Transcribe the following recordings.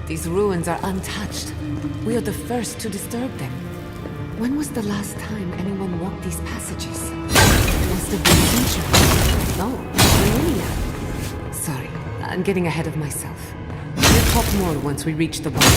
These ruins are untouched. We are the first to disturb them. When was the last time anyone walked these passages? Must have been centuries. Oh, millennia. Sorry, I'm getting ahead of myself. We'll talk more once we reach the bottom.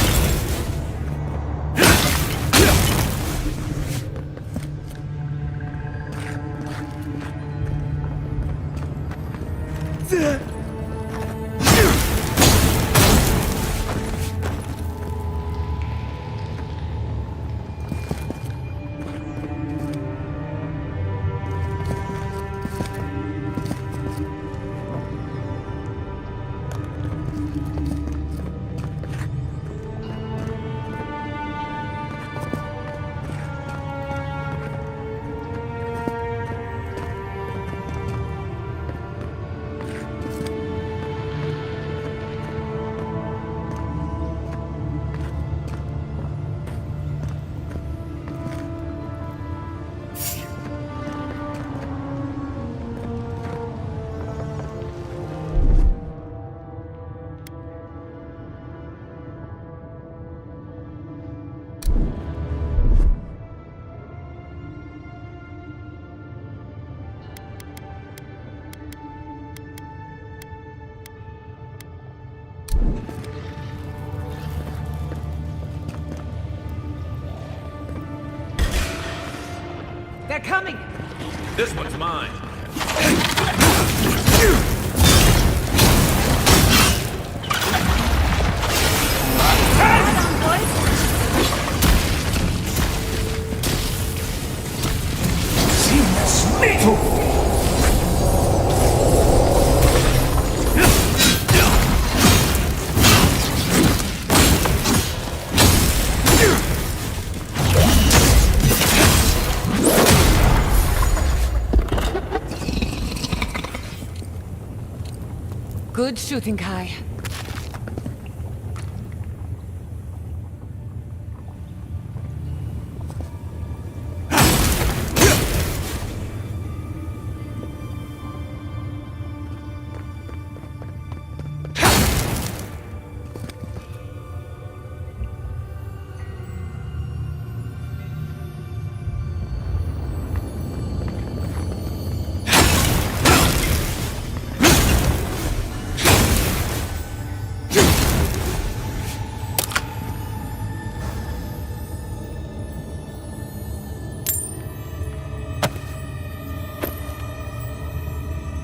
They're coming! This one's mine. Good shooting, Kai.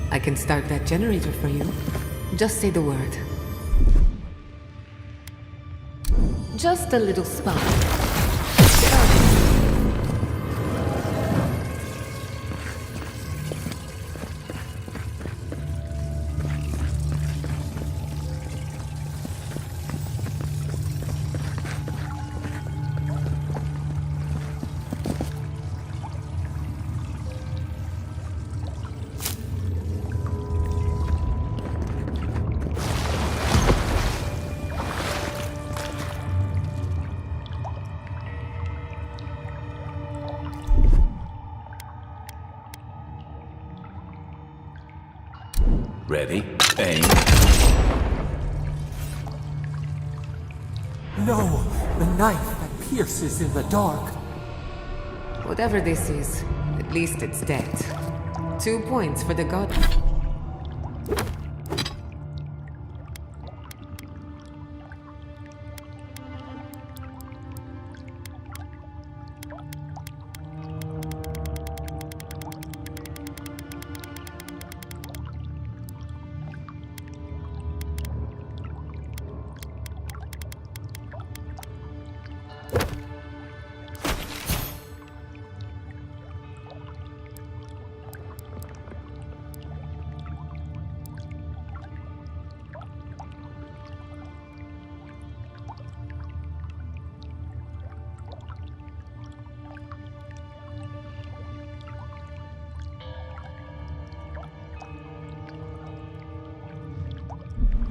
I can start that generator for you. Just say the word. Just a little spark. Ready? Aim. No! The knife that pierces in the dark. Whatever this is, at least it's dead. 2 points for the god.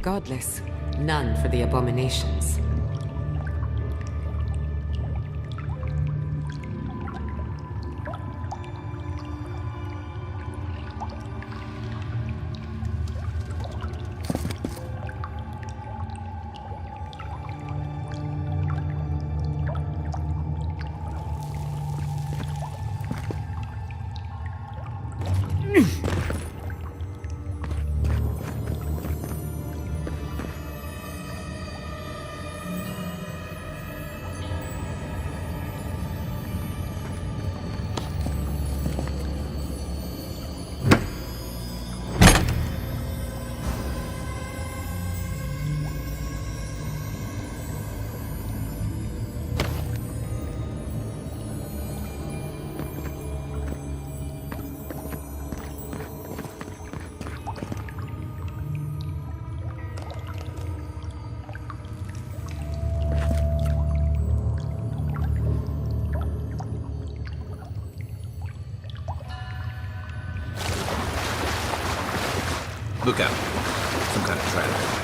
Godless, none for the abominations. Look out. Some kind of trap.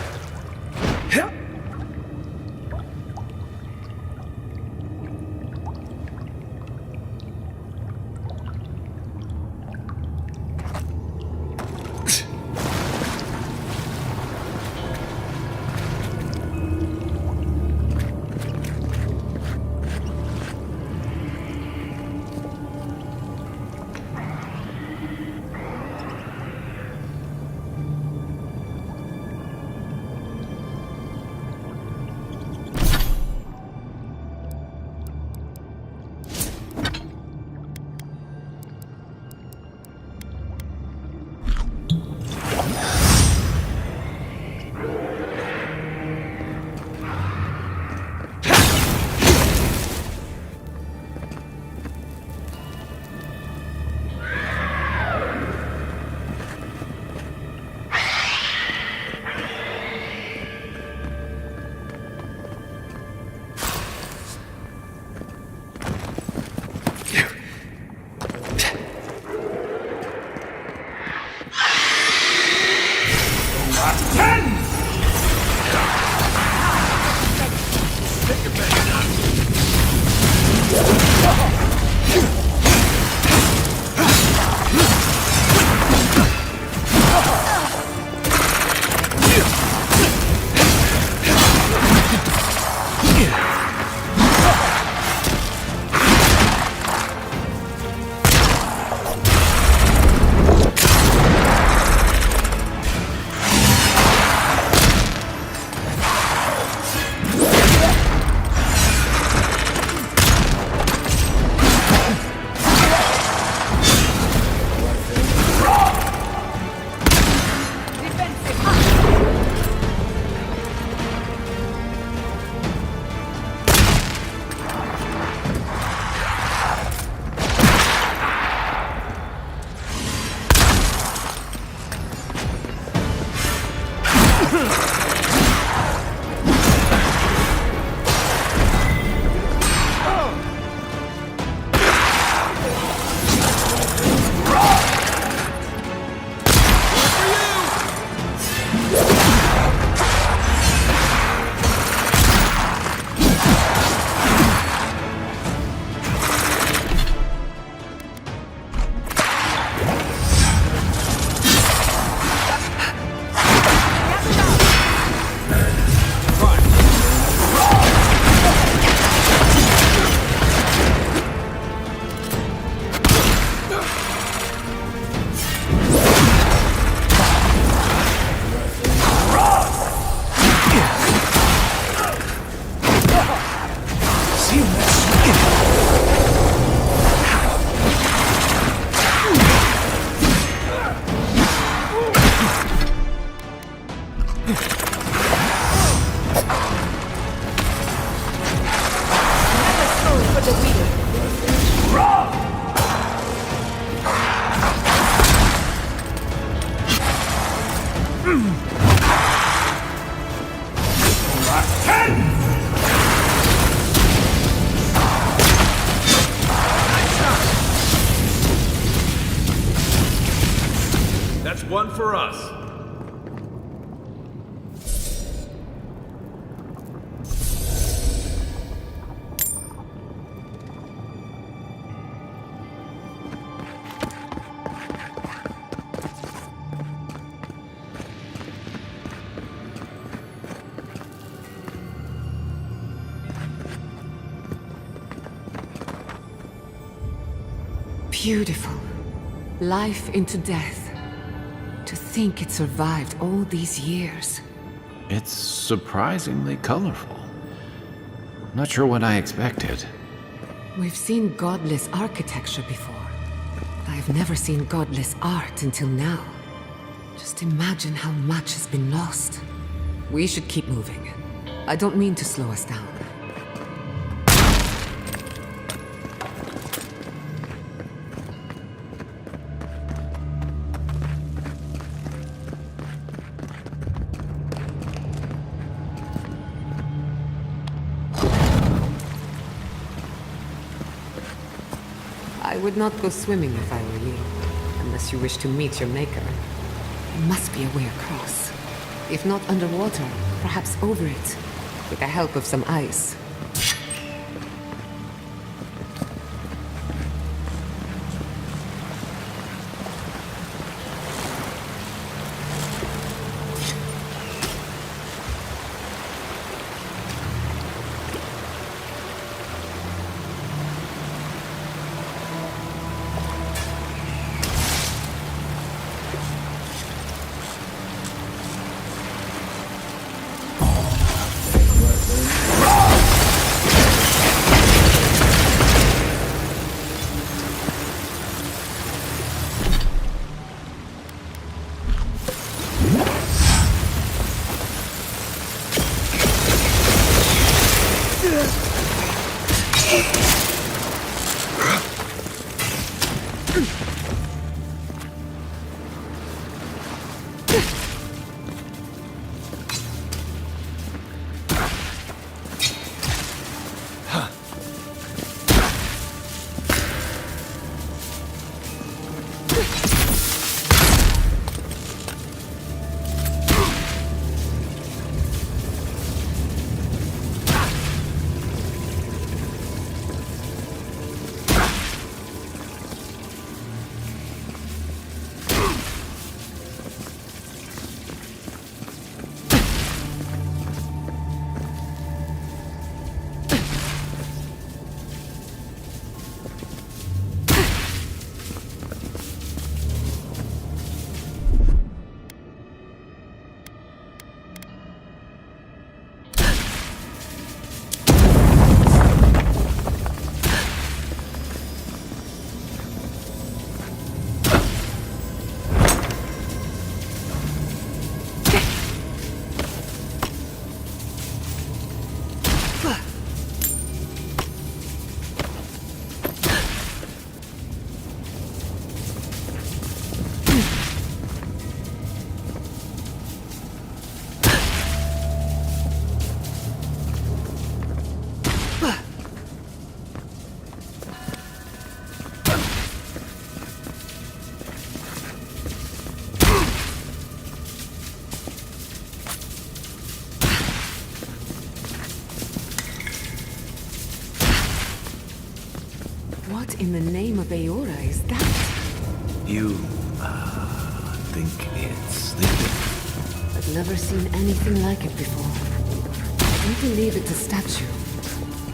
That's one for us. Beautiful. Life into death. To think it survived all these years. It's surprisingly colorful. Not sure what I expected. We've seen godless architecture before. I've never seen godless art until now. Just imagine how much has been lost. We should keep moving. I don't mean to slow us down. I would not go swimming if I were you, unless you wish to meet your maker. There must be a way across. If not underwater, perhaps over it, with the help of some ice. What in the name of Aora is that? You, think it's sleeping? I've never seen anything like it before. I don't believe it's a statue.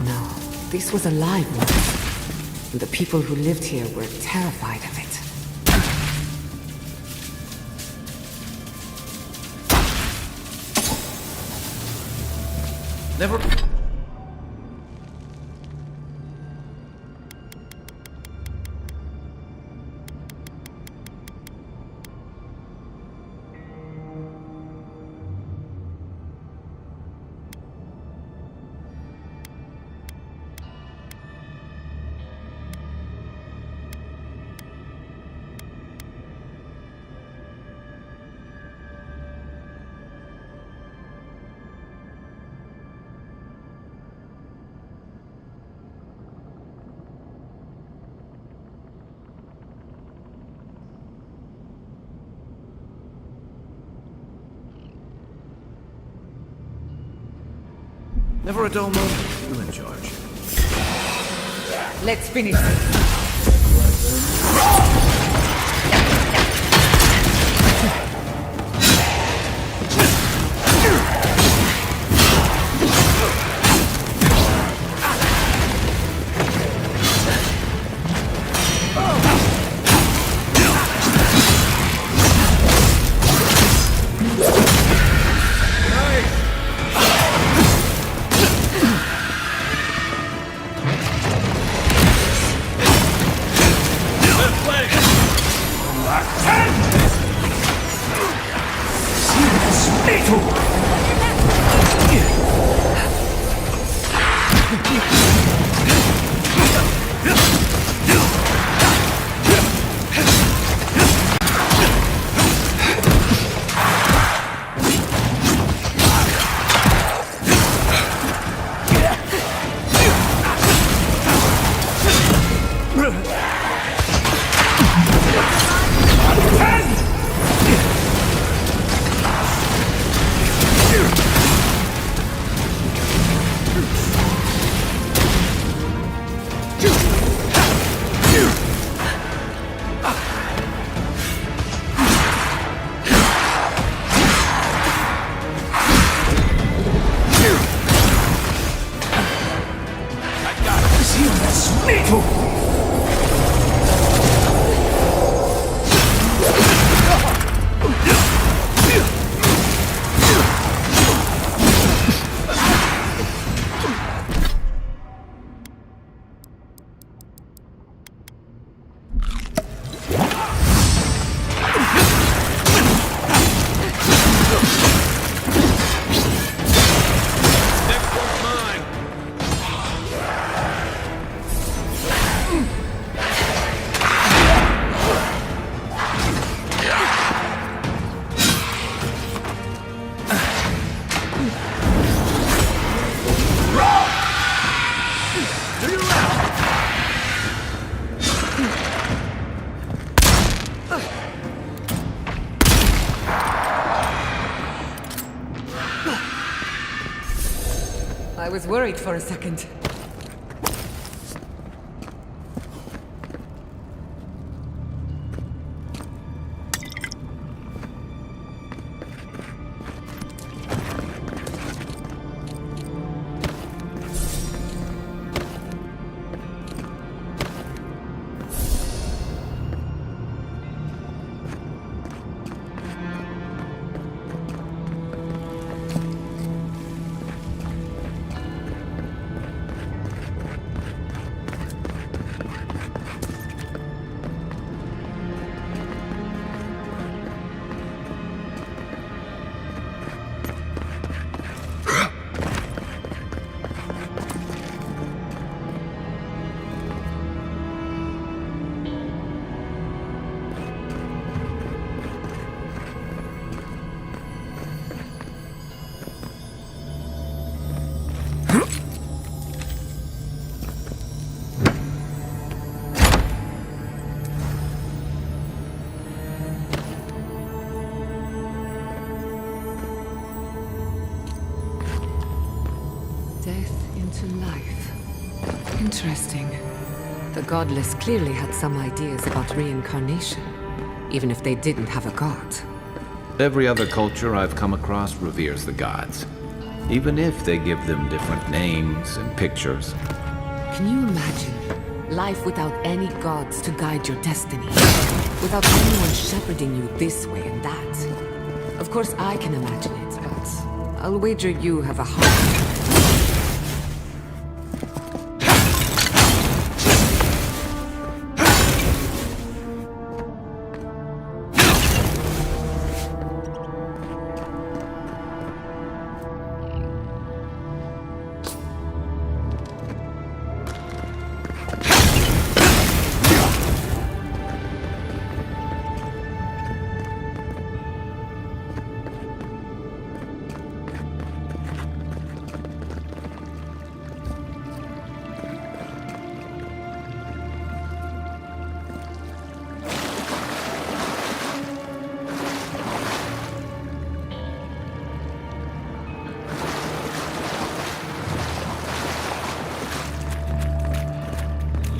No, this was alive once. And the people who lived here were terrified of it. Never... Never a dull moment. You in charge. Let's finish this. I was worried for a second. Death into life. Interesting. The godless clearly had some ideas about reincarnation, even if they didn't have a god. Every other culture I've come across reveres the gods, even if they give them different names and pictures. Can you imagine life without any gods to guide your destiny? Without anyone shepherding you this way and that? Of course I can imagine it, but I'll wager you have a heart.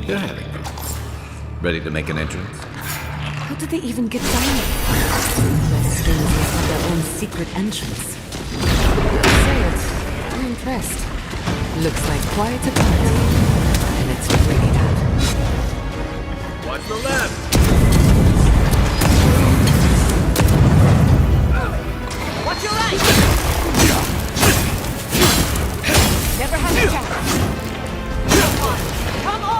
Go ahead. Ready to make an entrance? How did they even get down there? Less strangers have their own secret entrance. Say it. I'm impressed. Looks like quite a party. Let's bring it out. Watch the left! Watch your right! Never have a chance. Come on!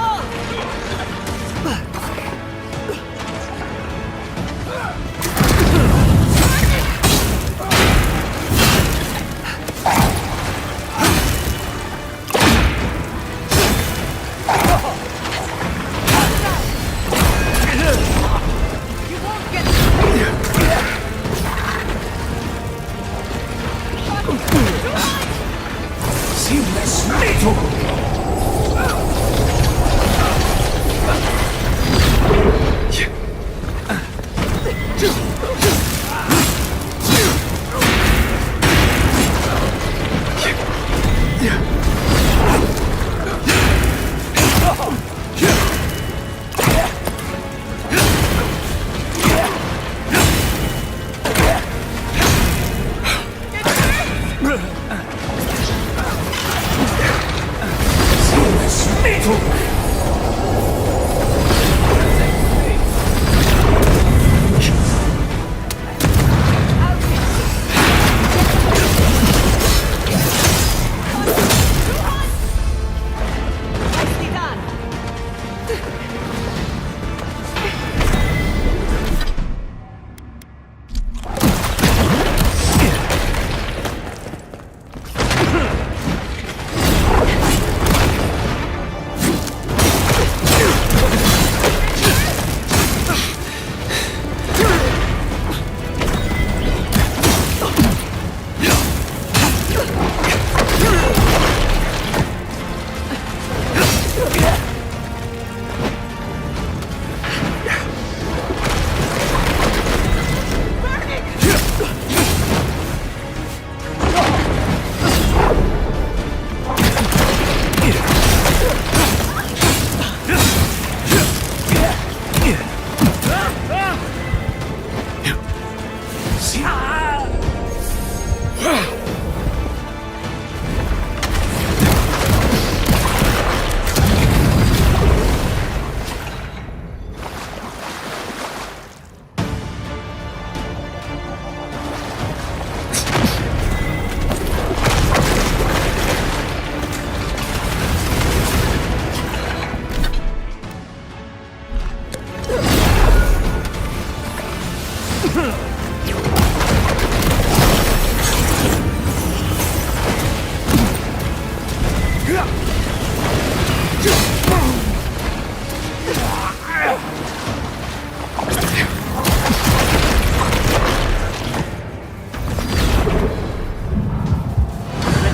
Ready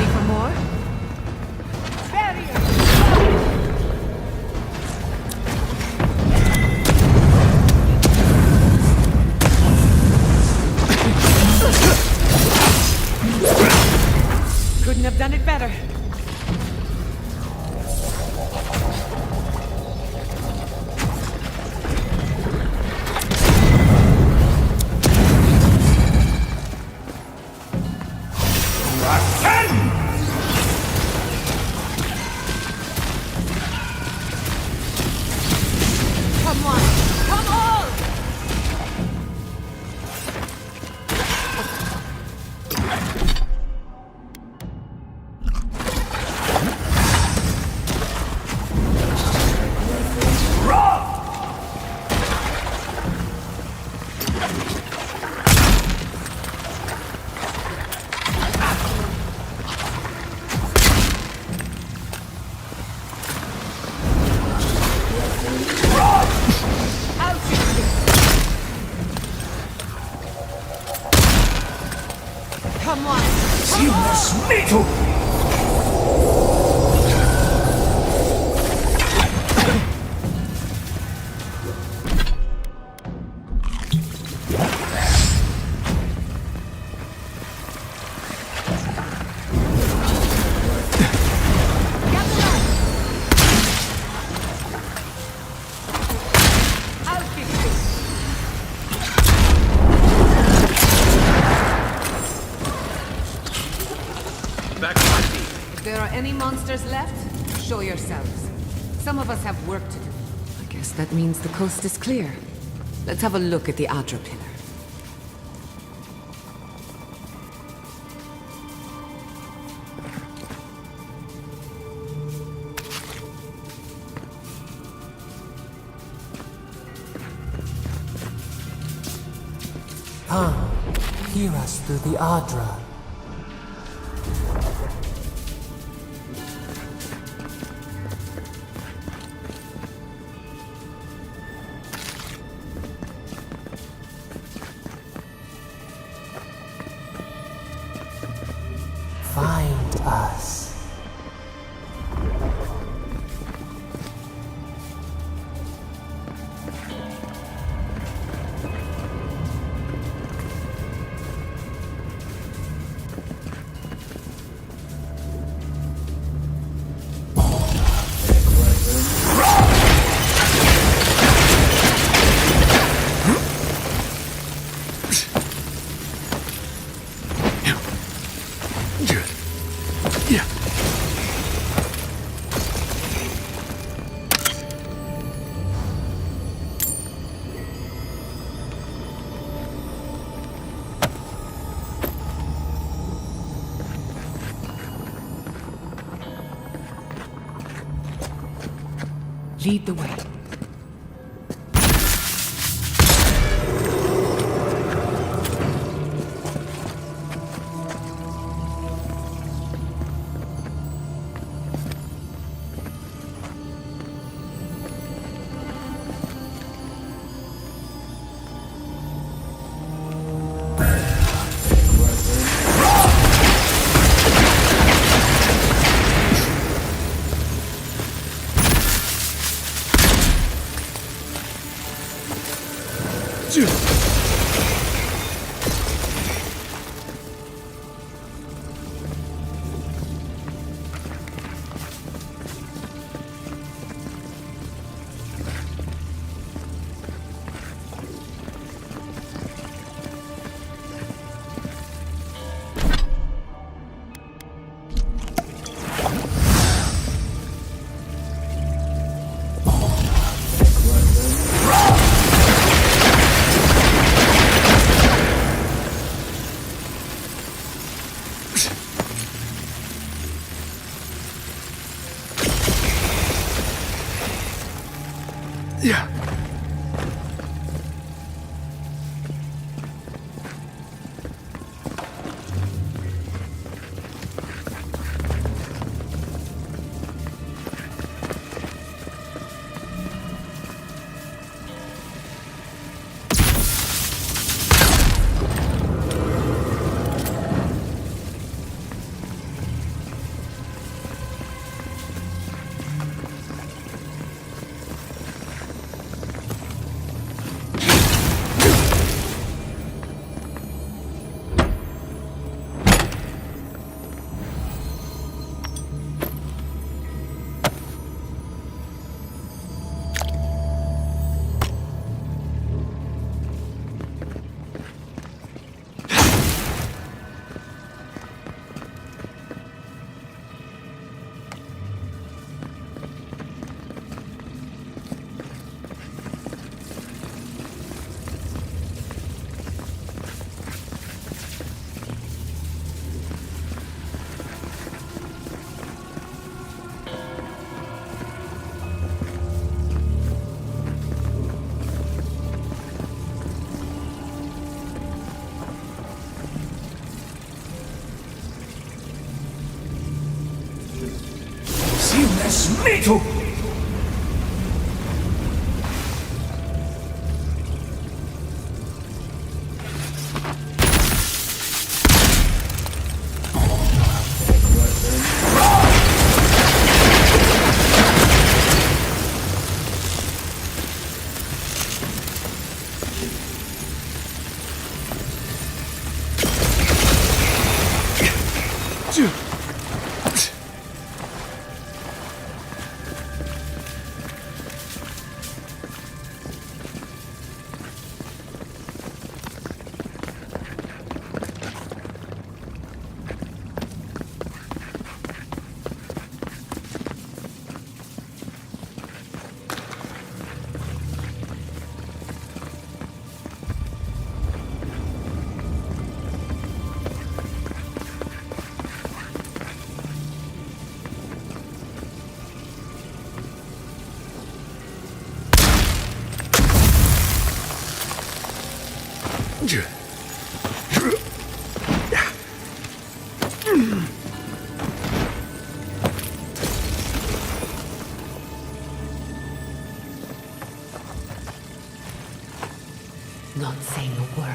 for more? Couldn't have done it better. Come on! Come on! Come on! Back to my feet. If there are any monsters left, show yourselves. Some of us have work to do. I guess that means the coast is clear. Let's have a look at the Adra pillar. Hear us through the Adra. Find us. Lead the way. Yeah. Me too. Not saying a word.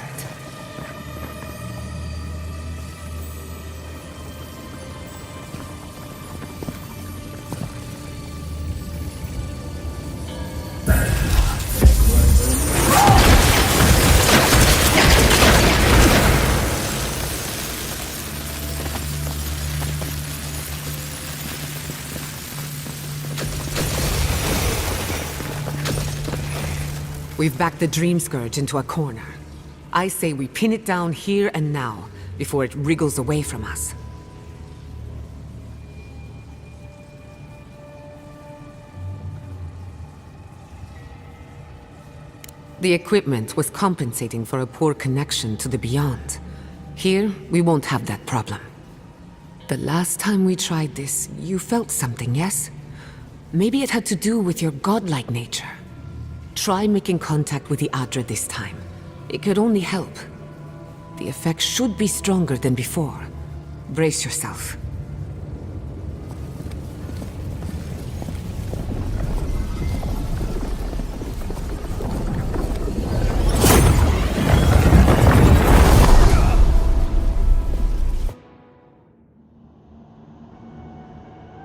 We've backed the Dream Scourge into a corner. I say we pin it down here and now, before it wriggles away from us. The equipment was compensating for a poor connection to the Beyond. Here, we won't have that problem. The last time we tried this, you felt something, yes? Maybe it had to do with your godlike nature. Try making contact with the Adra this time. It could only help. The effect should be stronger than before. Brace yourself.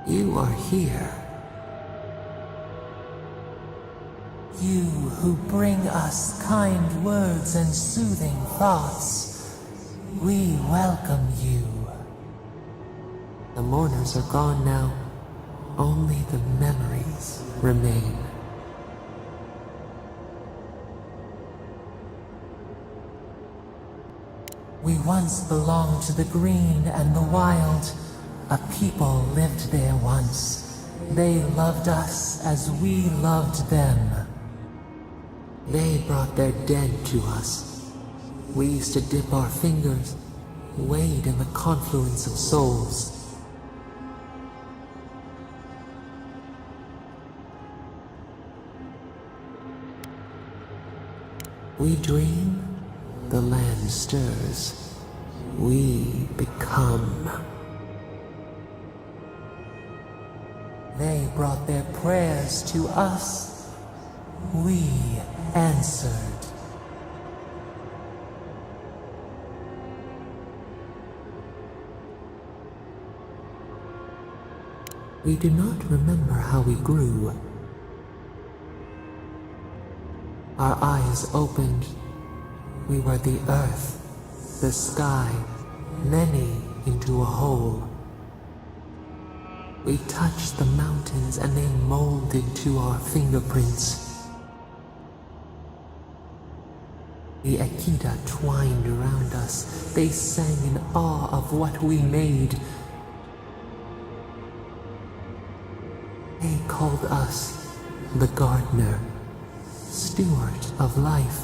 You are here. You who bring us kind words and soothing thoughts, we welcome you. The mourners are gone now. Only the memories remain. We once belonged to the green and the wild. A people lived there once. They loved us as we loved them. They brought their dead to us. We used to dip our fingers, wade in the confluence of souls. We dream, the land stirs. We become. They brought their prayers to us. We answered. We do not remember how we grew. Our eyes opened. We were the earth, the sky, many into a whole. We touched the mountains and they molded to our fingerprints. The Akita twined around us. They sang in awe of what we made. They called us the gardener, steward of life.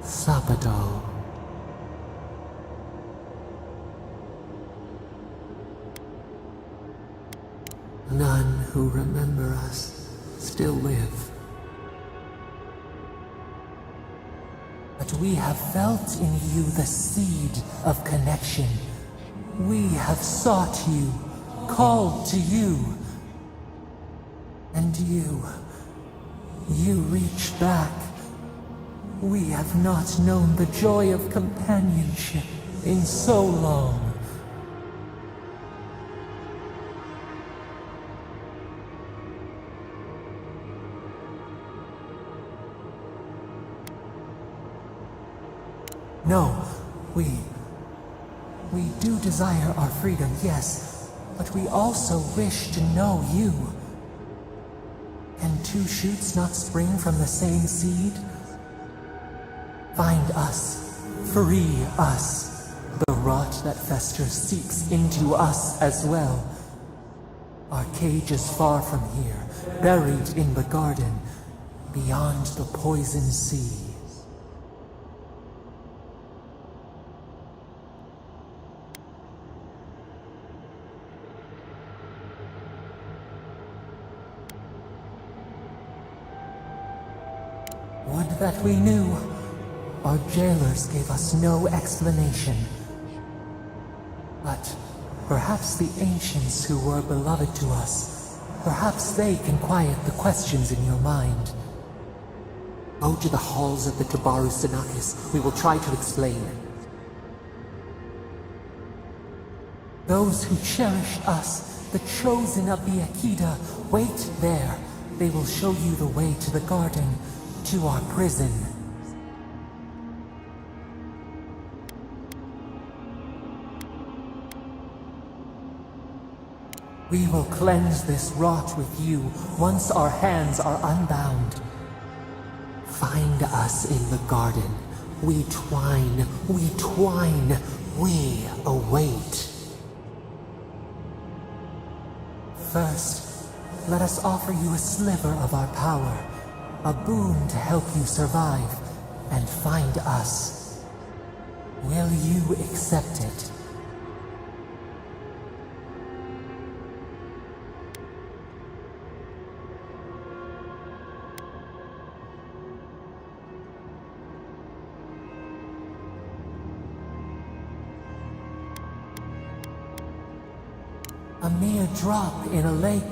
Sabado. None who remember us still live. But we have felt in you the seed of connection. We have sought you, called to you. And you reach back. We have not known the joy of companionship in so long. No, we do desire our freedom, yes, but we also wish to know you. Can two shoots not spring from the same seed? Find us, free us. The rot that festers seeps into us as well. Our cage is far from here, buried in the garden, beyond the poison sea. Would that we knew. Our jailers gave us no explanation. But perhaps the ancients who were beloved to us, perhaps they can quiet the questions in your mind. Go to the halls of the Tabaru Sinakis. We will try to explain. Those who cherish us, the chosen of the Akita, wait there. They will show you the way to the garden, to our prison. We will cleanse this rot with you once our hands are unbound. Find us in the garden. We twine, we await. First, let us offer you a sliver of our power, a boon to help you survive and find us. Will you accept it? A mere drop in a lake,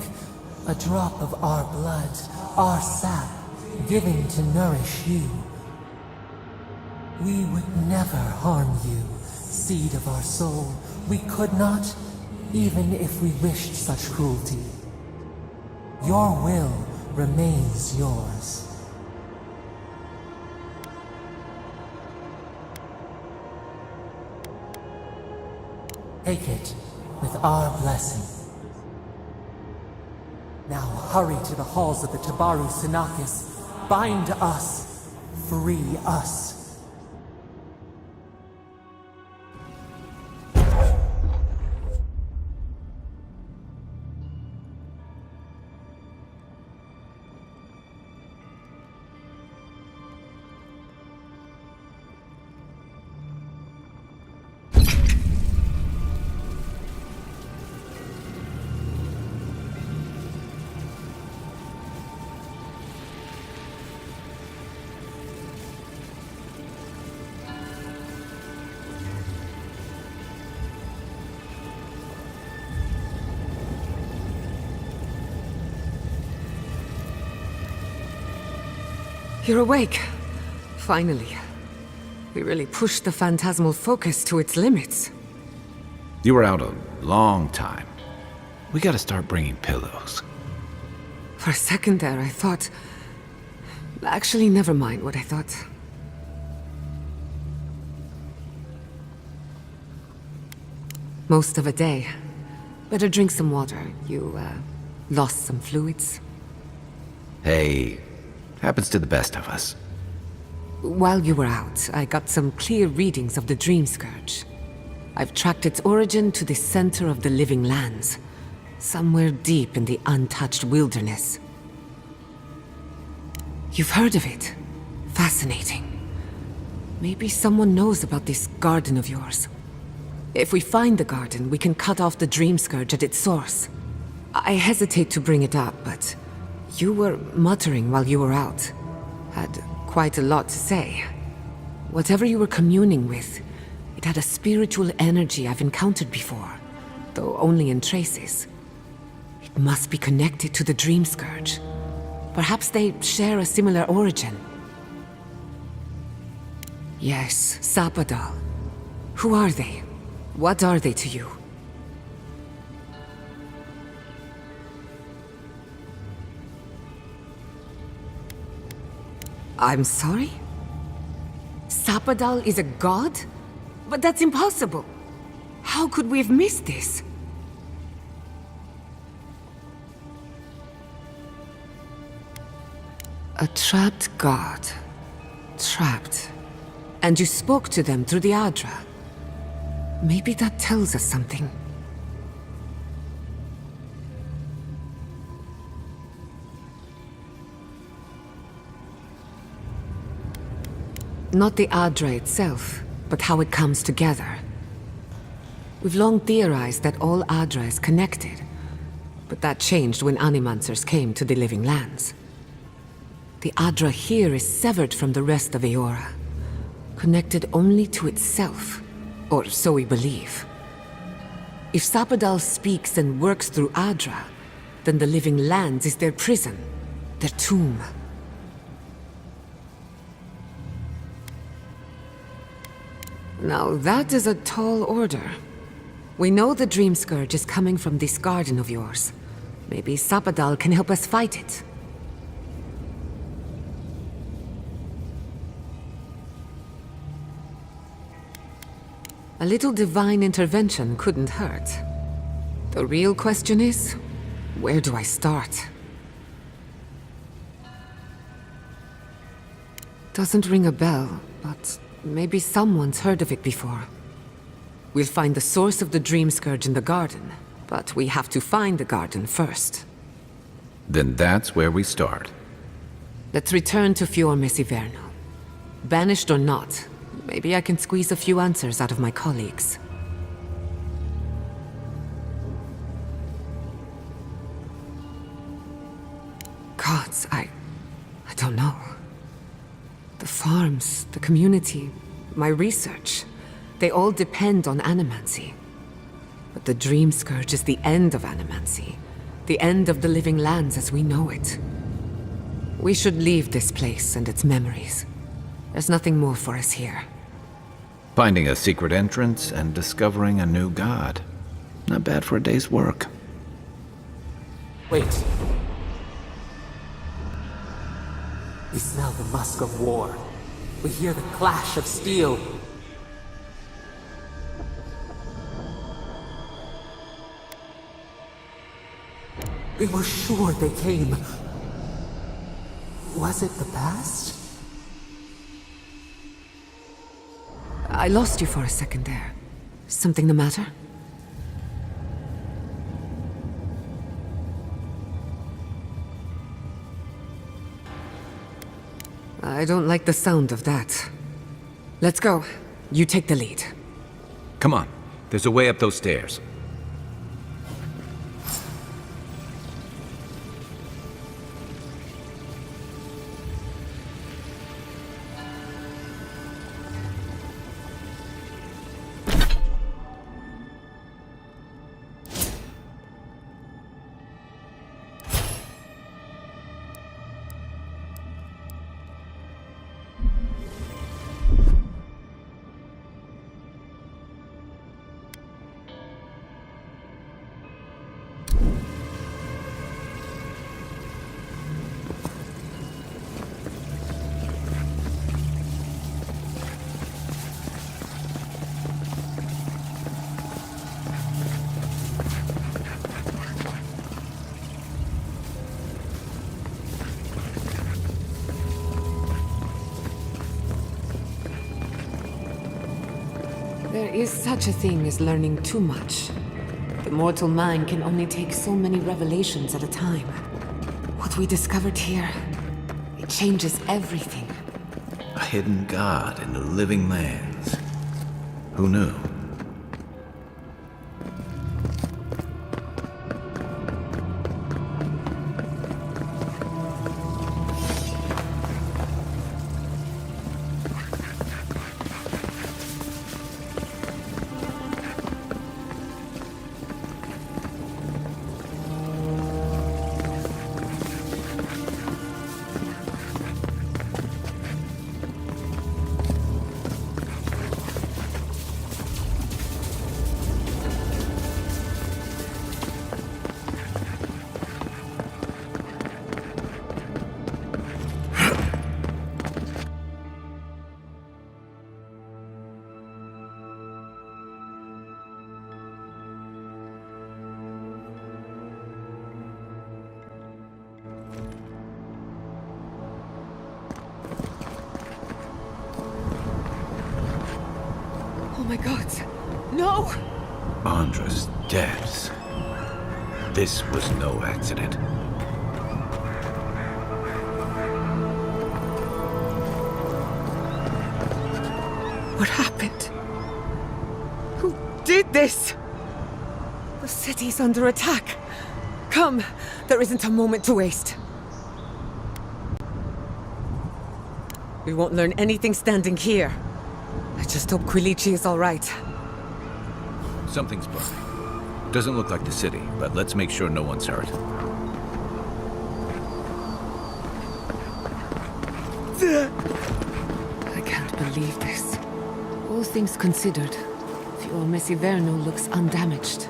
a drop of our blood, our sap, given to nourish you. We would never harm you, seed of our soul. We could not, even if we wished such cruelty. Your will remains yours. Take it with our blessing. Now hurry to the halls of the Tabaru Sinakis. Bind us. Free us. You're awake. Finally. We really pushed the phantasmal focus to its limits. You were out a long time. We gotta start bringing pillows. For a second there, I thought... Actually, never mind what I thought. Most of a day. Better drink some water. You, lost some fluids? Hey, happens to the best of us. While you were out, I got some clear readings of the Dream Scourge. I've tracked its origin to the center of the living lands. Somewhere deep in the untouched wilderness. You've heard of it? Fascinating. Maybe someone knows about this garden of yours. If we find the garden, we can cut off the Dream Scourge at its source. I hesitate to bring it up, but you were muttering while you were out. Had quite a lot to say. Whatever you were communing with, it had a spiritual energy I've encountered before. though only in traces. It must be connected to the Dream Scourge. Perhaps they share a similar origin. Yes, Sapadal. Who are they? What are they to you? I'm sorry? Sapadal is a god? But that's impossible! How could we have missed this? A trapped god. Trapped. And you spoke to them through the Adra. Maybe that tells us something. Not the Adra itself, but how it comes together. We've long theorized that all Adra is connected, but that changed when Animancers came to the Living Lands. The Adra here is severed from the rest of Eora, connected only to itself, or so we believe. If Sapadal speaks and works through Adra, then the Living Lands is their prison, their tomb. Now that is a tall order. We know the Dream Scourge is coming from this garden of yours. Maybe Sapadal can help us fight it. A little divine intervention couldn't hurt. The real question is, where do I start? Doesn't ring a bell, but maybe someone's heard of it before. We'll find the source of the Dream Scourge in the garden, but we have to find the garden first. Then that's where we start. Let's return to Fior Messiverno. Banished or not, maybe I can squeeze a few answers out of my colleagues. Gods, I don't know. The farms, the community, my research, they all depend on animancy. But the Dream Scourge is the end of animancy, the end of the Living Lands as we know it. We should leave this place and its memories. There's nothing more for us here. Finding a secret entrance and discovering a new god. Not bad for a day's work. Wait. We smell the musk of war. We hear the clash of steel. We were sure they came. Was it the past? I lost you for a second there. Something the matter? I don't like the sound of that. Let's go. You take the lead. Come on, there's a way up those stairs. There is such a thing as learning too much. The mortal mind can only take so many revelations at a time. What we discovered here, it changes everything. A hidden god in the Living Lands. Who knew? my god. No! Andra's deaths. This was no accident. What happened? Who did this? The city's under attack. Come, there isn't a moment to waste. We won't learn anything standing here. I just hope Quilici is all right. Something's burning. Doesn't look like the city, but let's make sure no one's hurt. I can't believe this. All things considered, Fior Messiverno looks undamaged.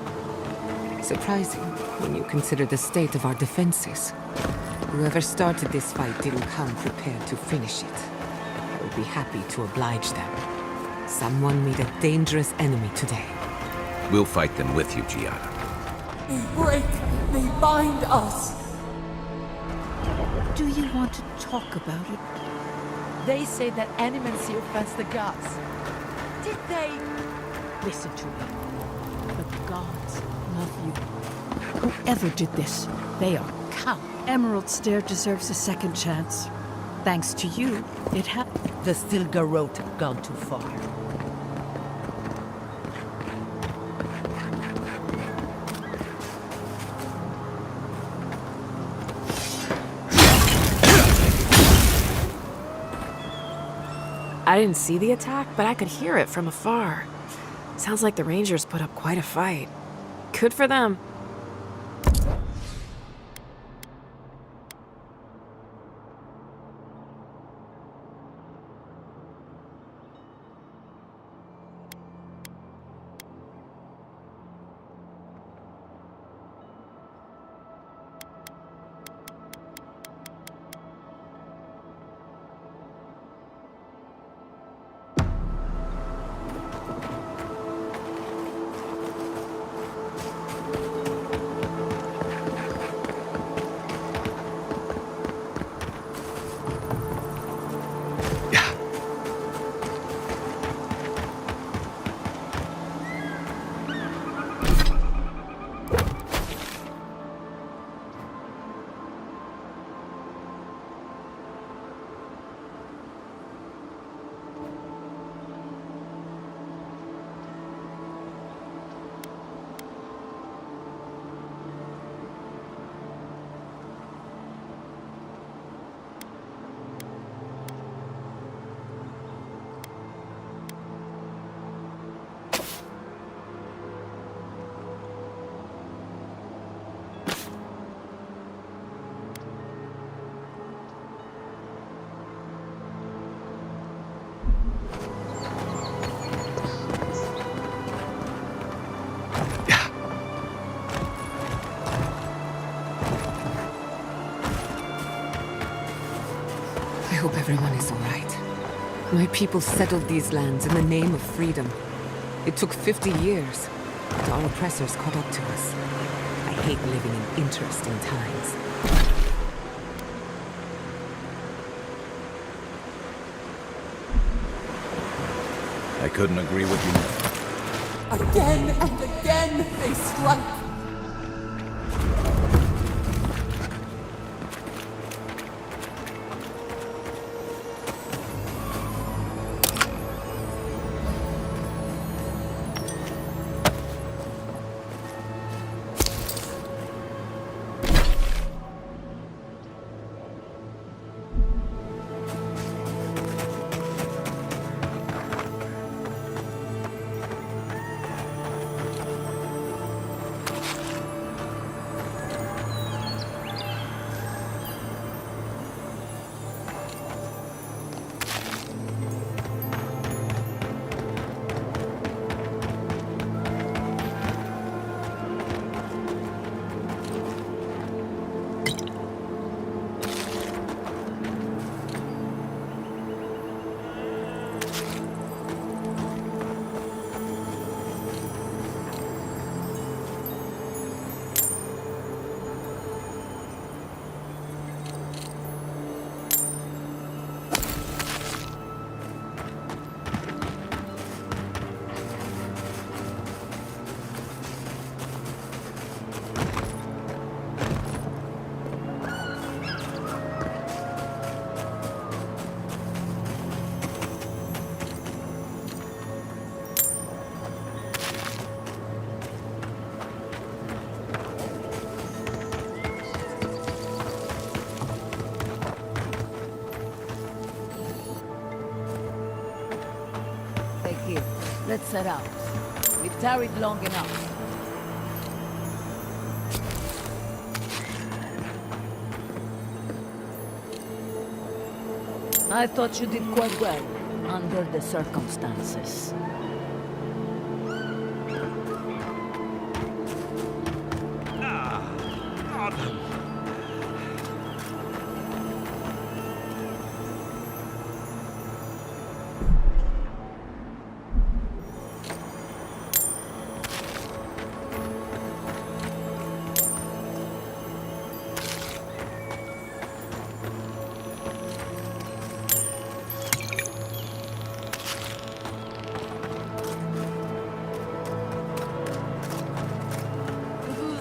Surprising when you consider the state of our defenses. Whoever started this fight didn't come prepared to finish it. I would be happy to oblige them. Someone made a dangerous enemy today. We'll fight them with you, Giada. They break, they bind us. Do you want to talk about it? They say that animancy offends the gods. Did they? Listen to me. The gods love you. Whoever did this, they are cow. Emerald Stair deserves a second chance. Thanks to you, it happened. The Stilgarot have gone too far. I didn't see the attack, but I could hear it from afar. Sounds like the Rangers put up quite a fight. Good for them. I hope everyone is all right. My people settled these lands in the name of freedom. It took 50 years, but our oppressors caught up to us. I hate living in interesting times. I couldn't agree with you more. Again and again they strike. Let's set out. We've tarried long enough. I thought you did quite well, under the circumstances.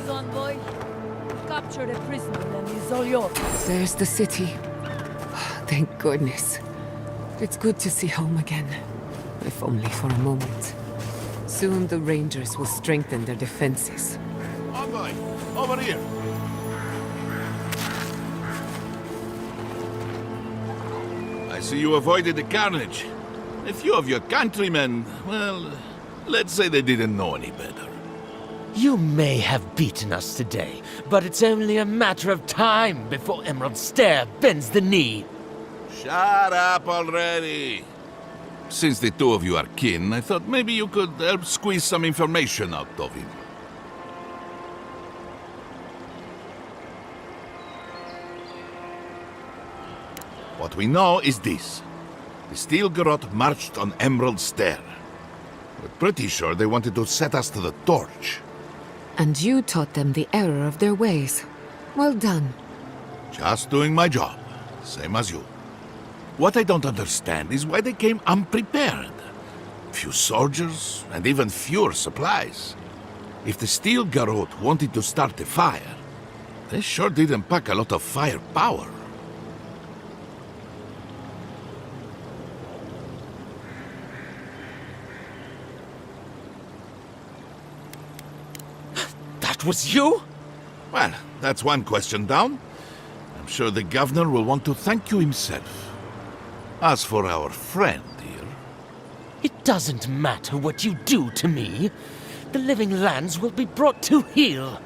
Envoy, captured a prisoner and he's all yours. There's the city. Thank goodness. It's good to see home again, if only for a moment. Soon the Rangers will strengthen their defenses. Envoy, over here. I see you avoided the carnage. A few of your countrymen, well, let's say they didn't know any better. You may have beaten us today, but it's only a matter of time before Emerald Stair bends the knee. Shut up already. Since the two of you are kin, I thought maybe you could help squeeze some information out of him. What we know is this. The Steel Garrote marched on Emerald Stair. We're pretty sure they wanted to set us to the torch. And you taught them the error of their ways. Well done. Just doing my job, same as you. What I don't understand is why they came unprepared. Few soldiers, and even fewer supplies. If the Steel Garrote wanted to start a fire, they sure didn't pack a lot of firepower. That was you? Well, that's one question down. I'm sure the governor will want to thank you himself. As for our friend here... It doesn't matter what you do to me. The living lands will be brought to heel.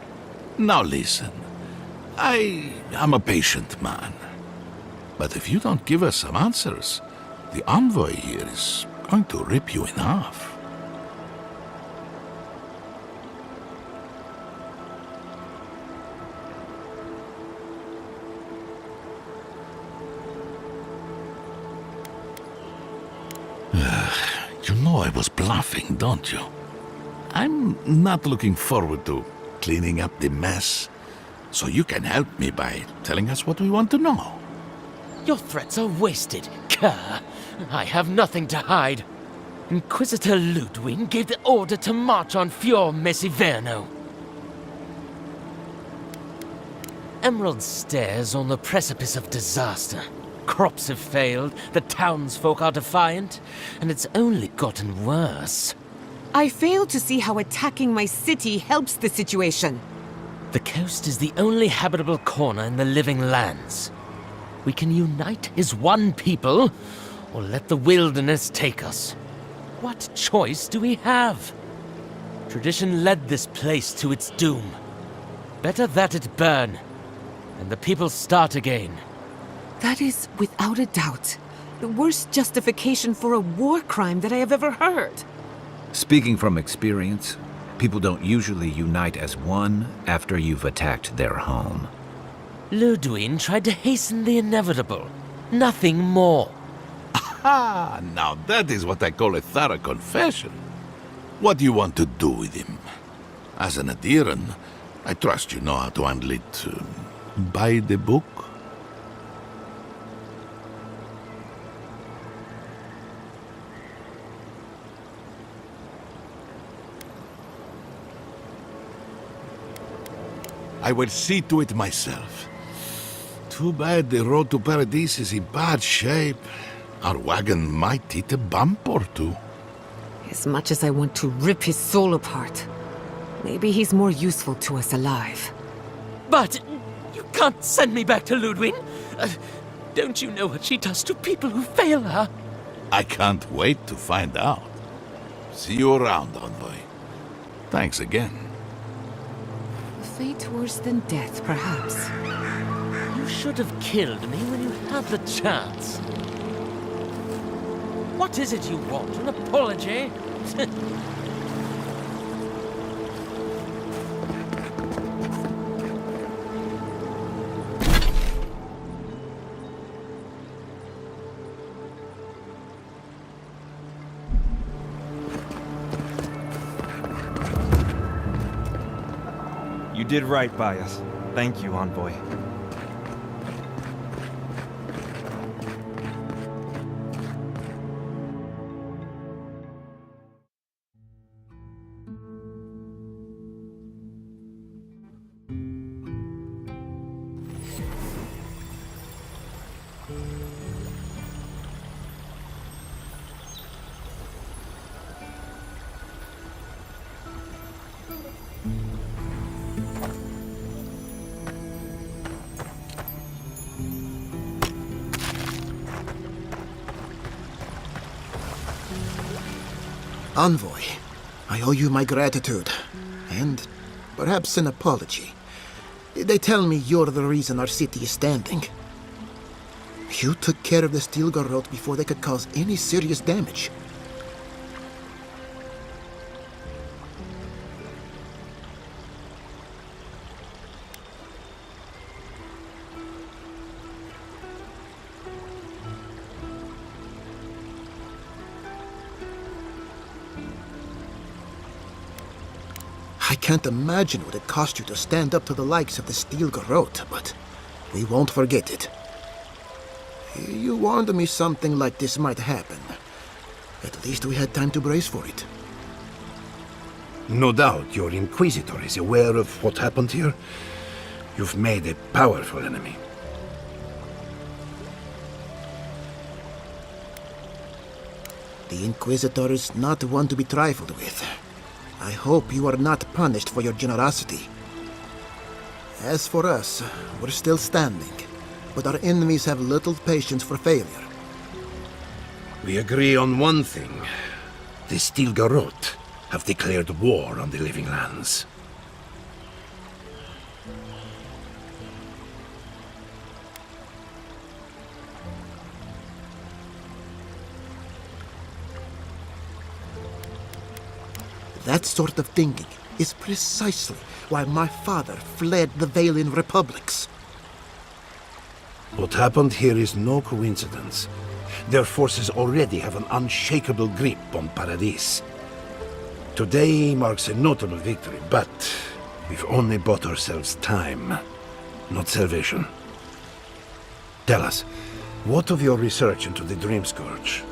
Now listen, I am a patient man. But if you don't give us some answers, the envoy here is going to rip you in half. You know I was bluffing, don't you? I'm not looking forward to cleaning up the mess, so you can help me by telling us what we want to know. Your threats are wasted, cur. I have nothing to hide. Inquisitor Ludwig gave the order to march on Fior Mesiverno. Emerald Stair's on the precipice of disaster. Crops have failed, the townsfolk are defiant, and it's only gotten worse. I fail to see how attacking my city helps the situation. The coast is the only habitable corner in the living lands. We can unite as one people, or let the wilderness take us. What choice do we have? Tradition led this place to its doom. Better that it burn, and the people start again. That is, without a doubt, the worst justification for a war crime that I have ever heard. Speaking from experience, people don't usually unite as one after you've attacked their home. Ludwig tried to hasten the inevitable. Nothing more. Ah, now that is what I call a thorough confession. What do you want to do with him? As an adherent, I trust you know how to handle it by the book. I will see to it myself. Too bad the road to Paradise is in bad shape. Our wagon might hit a bump or two. As much as I want to rip his soul apart, maybe he's more useful to us alive. But you can't send me back to Ludwig. Don't you know what she does to people who fail her? I can't wait to find out. See you around, Envoy. Thanks again. A fate worse than death, perhaps. You should have killed me when you had the chance. What is it you want? An apology? You did right by us. Thank you, Envoy. Envoy, I owe you my gratitude, and perhaps an apology. They tell me you're the reason our city is standing. You took care of the steel garrote before they could cause any serious damage. I can't imagine what it cost you to stand up to the likes of the steel garrote, but we won't forget it. You warned me something like this might happen. At least we had time to brace for it. No doubt your Inquisitor is aware of what happened here. You've made a powerful enemy. The Inquisitor is not one to be trifled with. I hope you are not punished for your generosity. As for us, we're still standing, but our enemies have little patience for failure. We agree on one thing. The Steel Garrote have declared war on the Living Lands. That sort of thinking is precisely why my father fled the Valian republics. What happened here is no coincidence. Their forces already have an unshakable grip on Paradis. Today marks a notable victory, but we've only bought ourselves time, not salvation. Tell us, what of your research into the Dream Scourge?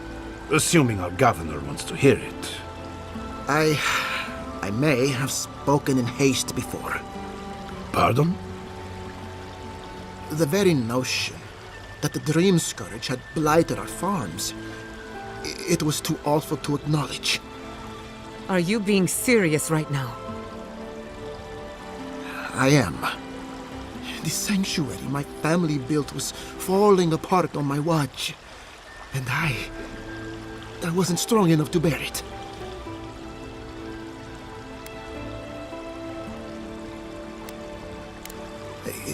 Assuming our governor wants to hear it. I may have spoken in haste before. Pardon? The very notion that the Dream Scourge had blighted our farms, it was too awful to acknowledge. Are you being serious right now? I am. The sanctuary my family built was falling apart on my watch, and I wasn't strong enough to bear it.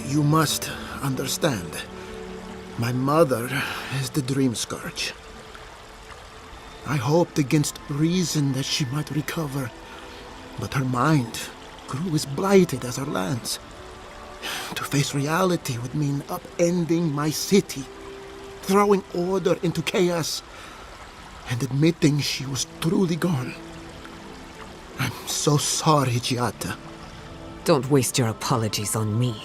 You must understand. My mother is the Dream Scourge. I hoped against reason that she might recover, but her mind grew as blighted as her lands. To face reality would mean upending my city, throwing order into chaos, and admitting she was truly gone. I'm so sorry, Giata. Don't waste your apologies on me.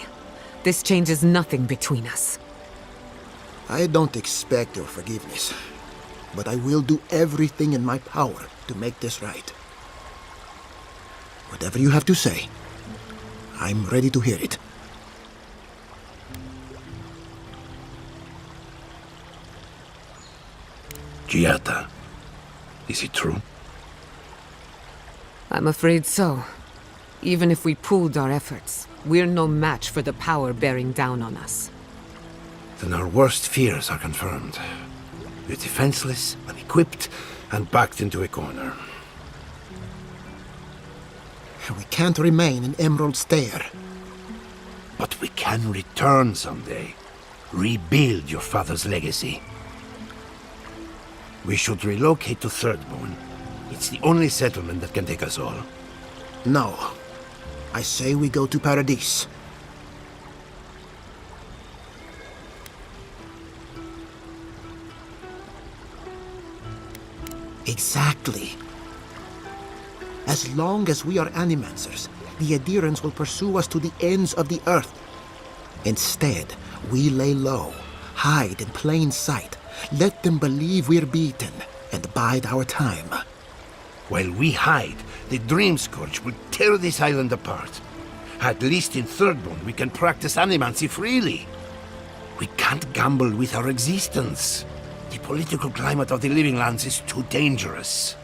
This changes nothing between us. I don't expect your forgiveness, but I will do everything in my power to make this right. Whatever you have to say, I'm ready to hear it. Giata, is it true? I'm afraid so. Even if we pooled our efforts, we're no match for the power bearing down on us. Then our worst fears are confirmed. We're defenseless, unequipped, and backed into a corner. We can't remain in Emerald Stair. But we can return someday. Rebuild your father's legacy. We should relocate to Thirdborn. It's the only settlement that can take us all. No. I say we go to Paradise. Exactly. As long as we are Animancers, the Adherents will pursue us to the ends of the earth. Instead, we lay low, hide in plain sight, let them believe we're beaten, and bide our time. While we hide, the Dream Scourge will tear this island apart. At least in Thirdborn, we can practice animancy freely. We can't gamble with our existence. The political climate of the Living Lands is too dangerous.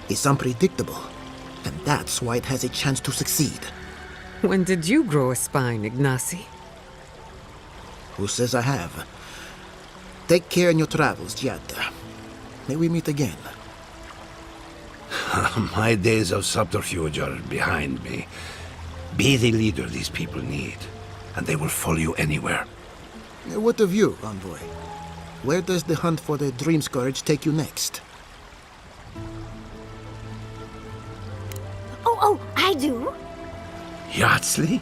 It's unpredictable, and that's why it has a chance to succeed. When did you grow a spine, Ignacy? Who says I have? Take care in your travels, Giada. May we meet again. My days of subterfuge are behind me. Be the leader these people need, and they will follow you anywhere. What of you, Envoy? Where does the hunt for the Dream Scourge take you next? Oh, I do. Yardsley?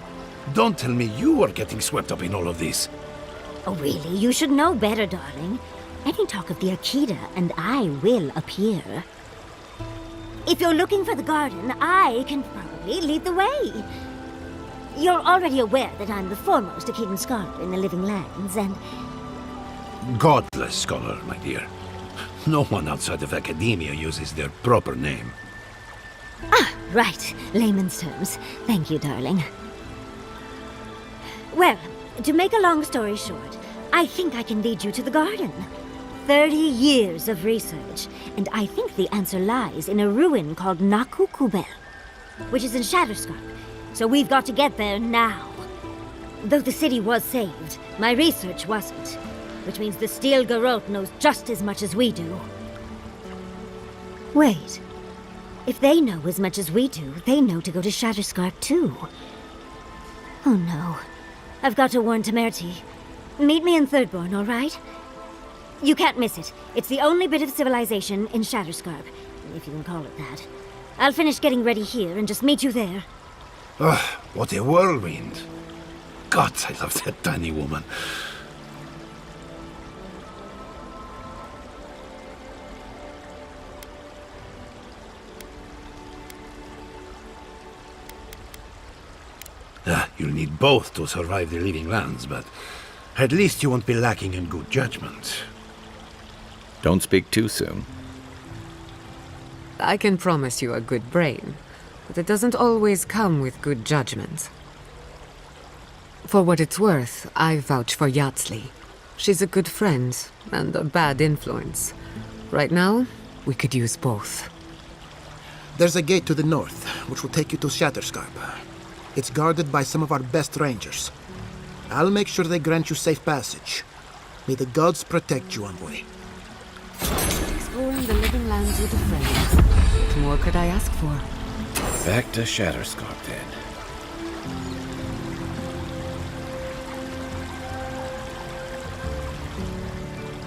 Don't tell me you are getting swept up in all of this. Oh, really? You should know better, darling. Any talk of the Akita, and I will appear. If you're looking for the garden, I can probably lead the way. You're already aware that I'm the foremost Akitan scholar in the Living Lands, and... Godless scholar, my dear. No one outside of academia uses their proper name. Ah, right. Layman's terms. Thank you, darling. Well, to make a long story short, I think I can lead you to the garden. 30 years of research, and I think the answer lies in a ruin called Naku Kubel, which is in Shatterscarp, so we've got to get there now. Though the city was saved, my research wasn't, which means the Steel Garrote knows just as much as we do. Wait. If they know as much as we do, they know to go to Shatterscarp too. Oh no. I've got to warn Temerity. Meet me in Thirdborn, all right? You can't miss it. It's the only bit of civilization in Shatterscarp, if you can call it that. I'll finish getting ready here and just meet you there. Ugh, what a whirlwind. God, I love that tiny woman. You'll need both to survive the Living Lands, but at least you won't be lacking in good judgment. Don't speak too soon. I can promise you a good brain, but it doesn't always come with good judgment. For what it's worth, I vouch for Yardsley. She's a good friend and a bad influence. Right now, we could use both. There's a gate to the north, which will take you to Shatterscarp. It's guarded by some of our best rangers. I'll make sure they grant you safe passage. May the gods protect you, Envoy. Exploring the Living Lands with a friend. What more could I ask for? Back to Shatterscarp, then.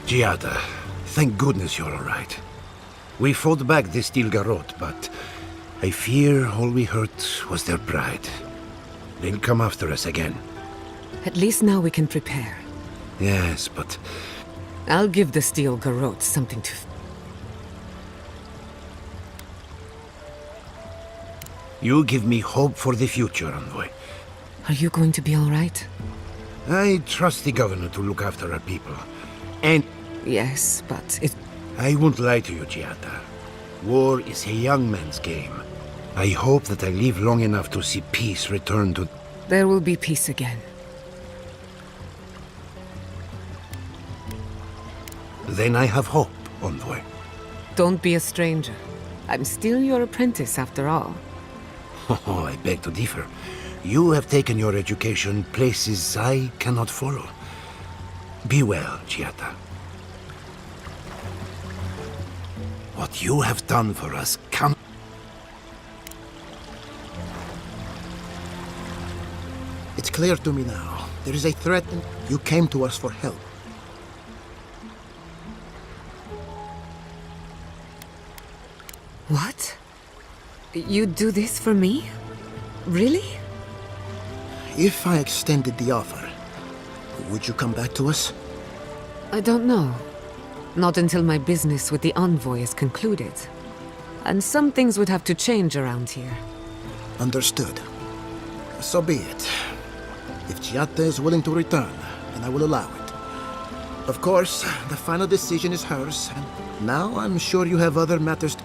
Giada, thank goodness you're all right. We fought back the Steel Garrote, but I fear all we hurt was their pride. They'll come after us again. At least now we can prepare. Yes, but... I'll give the Steel Garrote something to... You give me hope for the future, Envoy. Are you going to be all right? I trust the governor to look after our people. And... Yes, but it... I won't lie to you, Giada. War is a young man's game. I hope that I live long enough to see peace return to... There will be peace again. Then I have hope, Envoy. Don't be a stranger. I'm still your apprentice after all. Oh, I beg to differ. You have taken your education places I cannot follow. Be well, Giata. What you have done for us can... It's clear to me now. There is a threat and you came to us for help. What? You'd do this for me? Really? If I extended the offer, would you come back to us? I don't know. Not until my business with the Envoy is concluded. And some things would have to change around here. Understood. So be it. If Giata is willing to return, then I will allow it. Of course, the final decision is hers, and now I'm sure you have other matters to...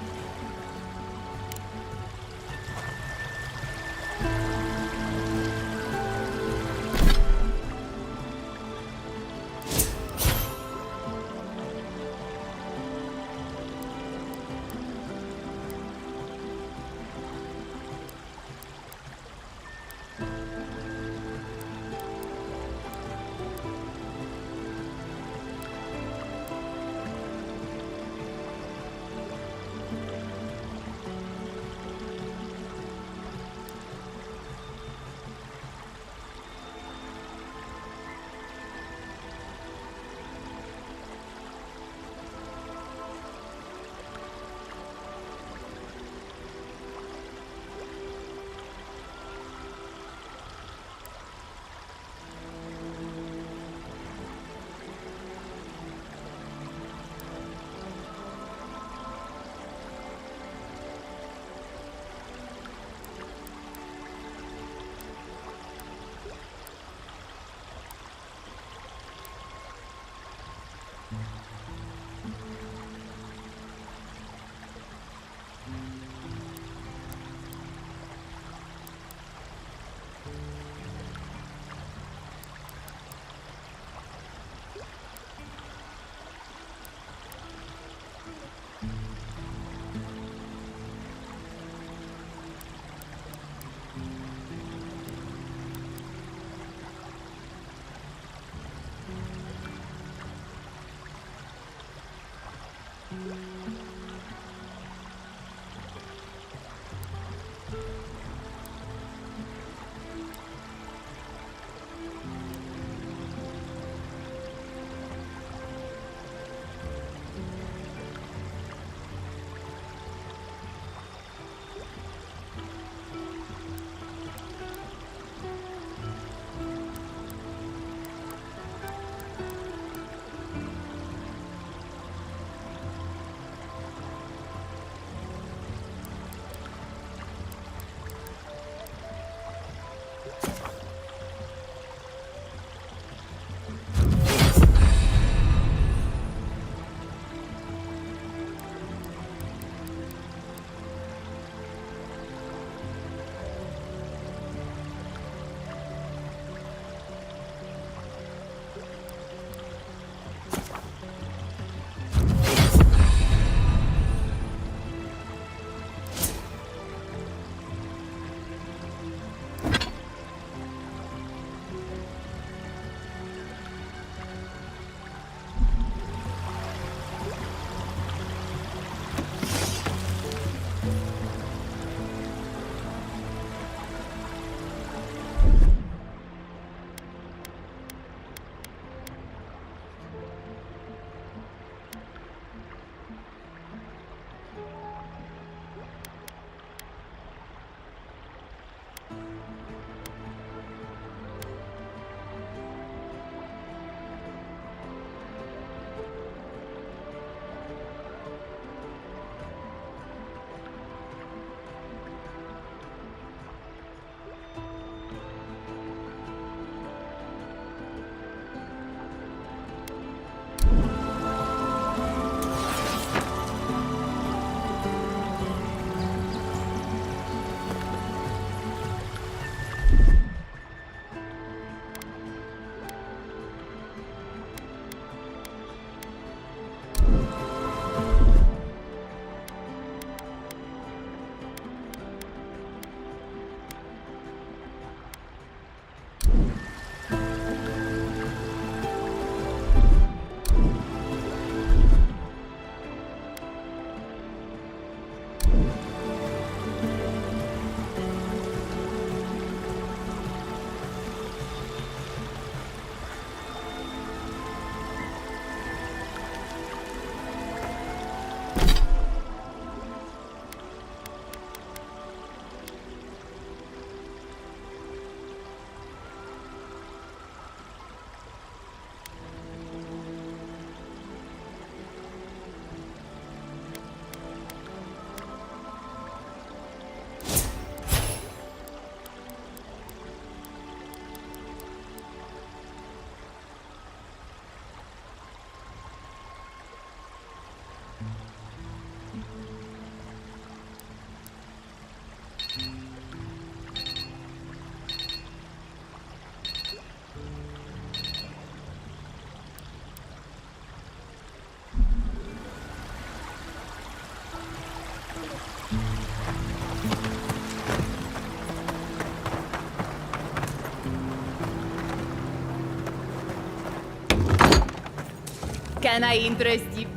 can I interest you?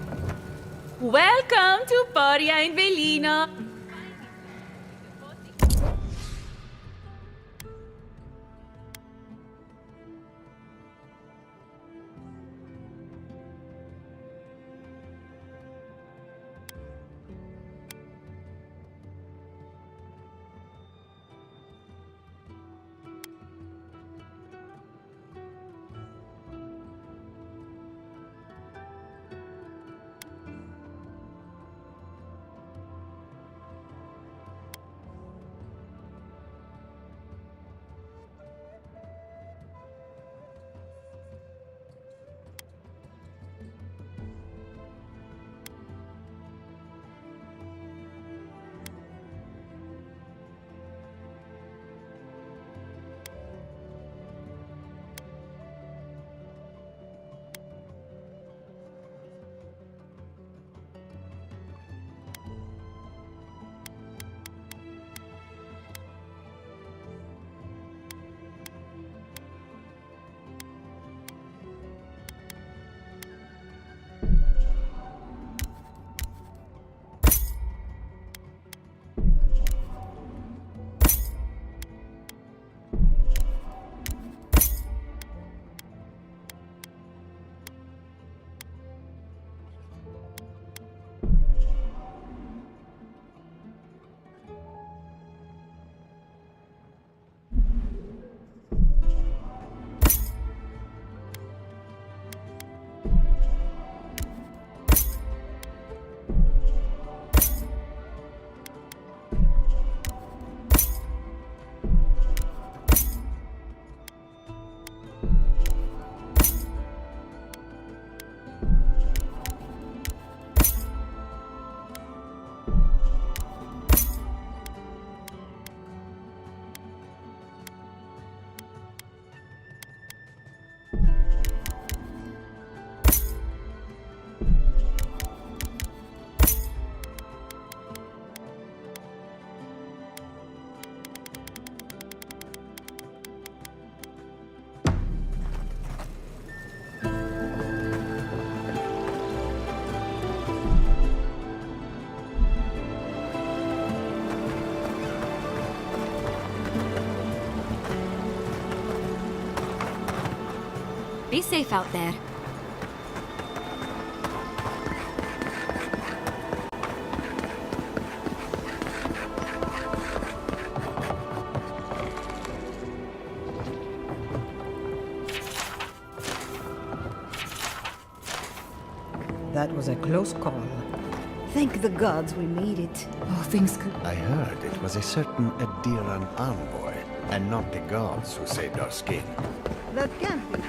Welcome to Poria in Velino. Be safe out there. That was a close call. Thank the gods we made it. Oh, things could... I heard it was a certain Adiran envoy, and not the gods who saved our skin. That can't be.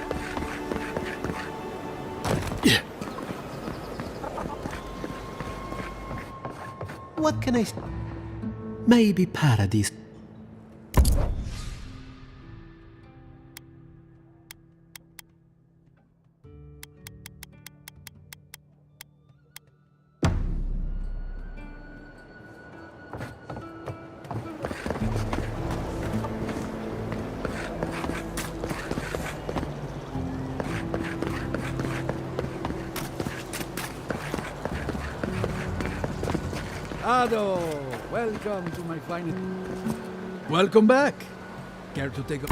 What can I... Maybe Paradise. Ado, welcome to my final... Welcome back. Care to take a...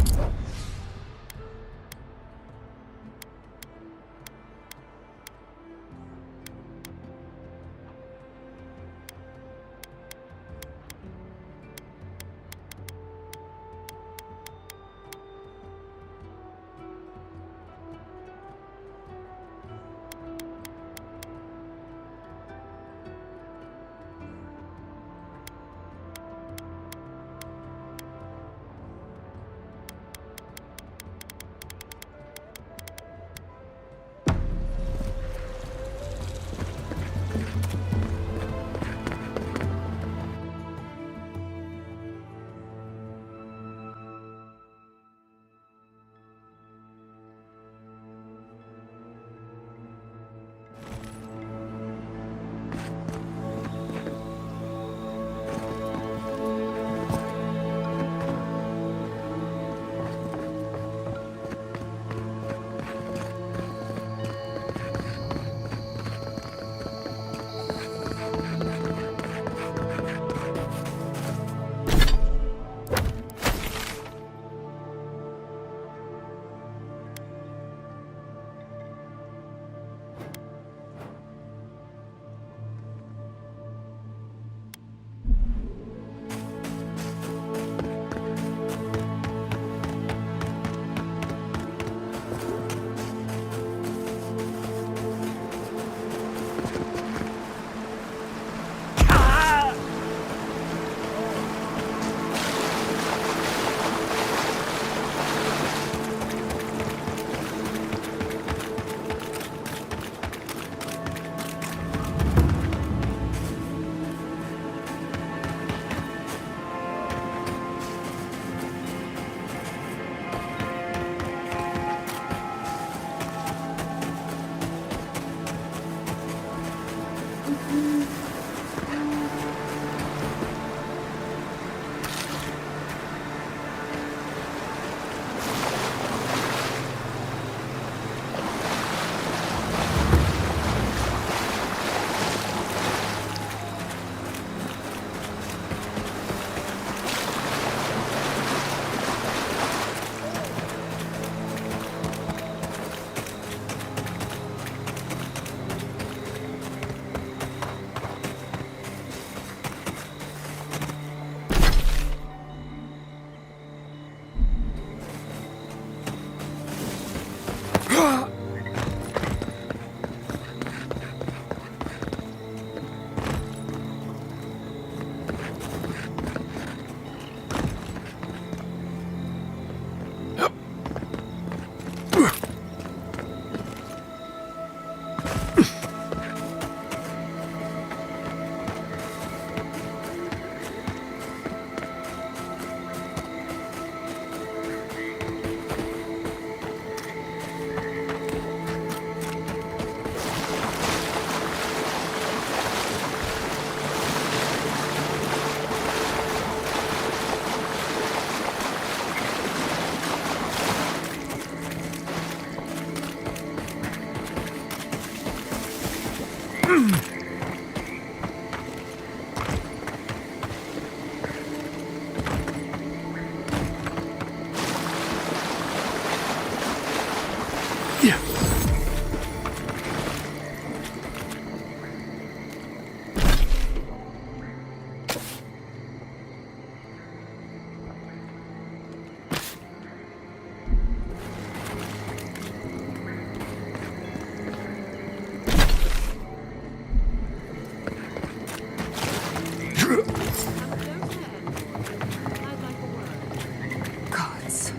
Gods,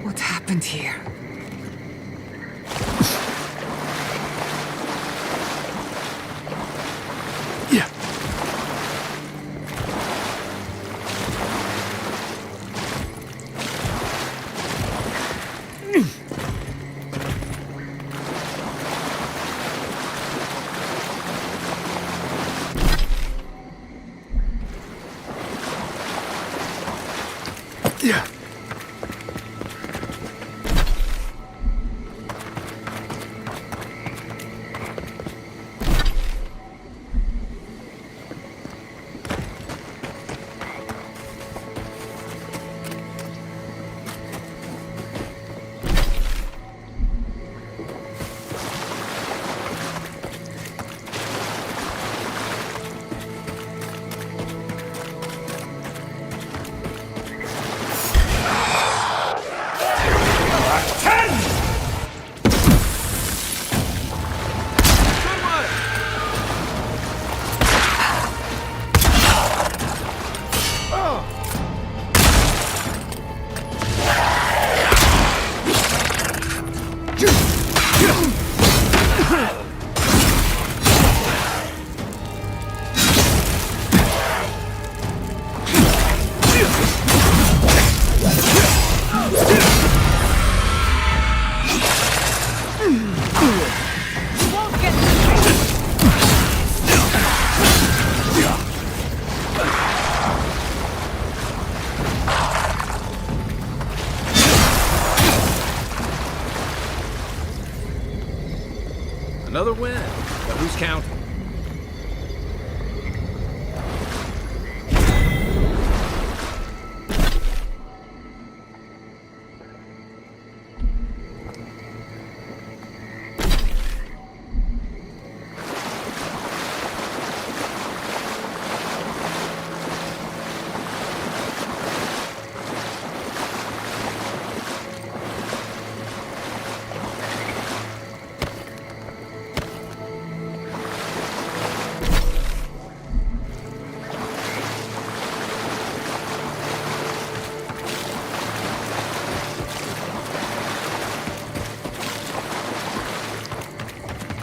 what happened here? Another win, but who's counting?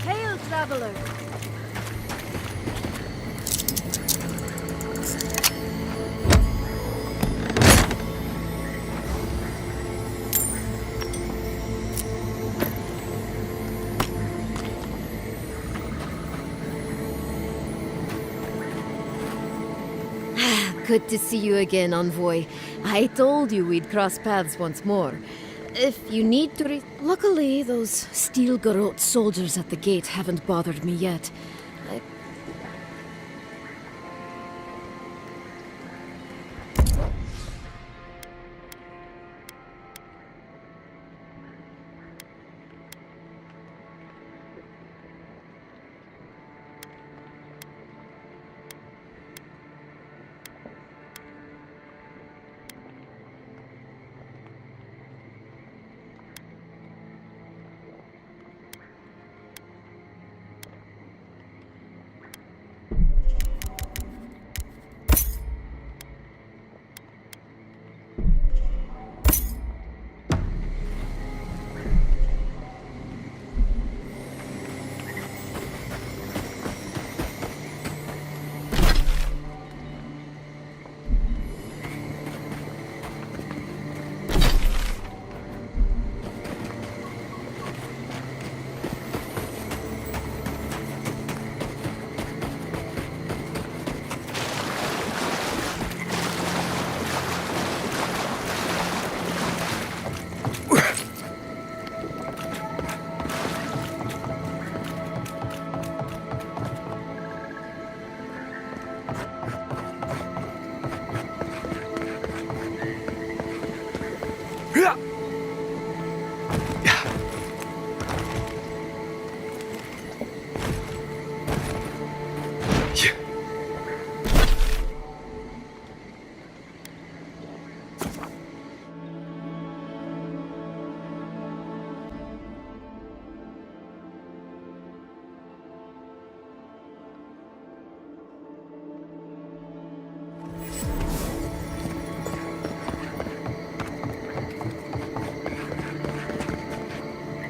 Hail, traveler! Good to see you again, Envoy. I told you we'd cross paths once more. If you need to Luckily, those steel garrote soldiers at the gate haven't bothered me yet.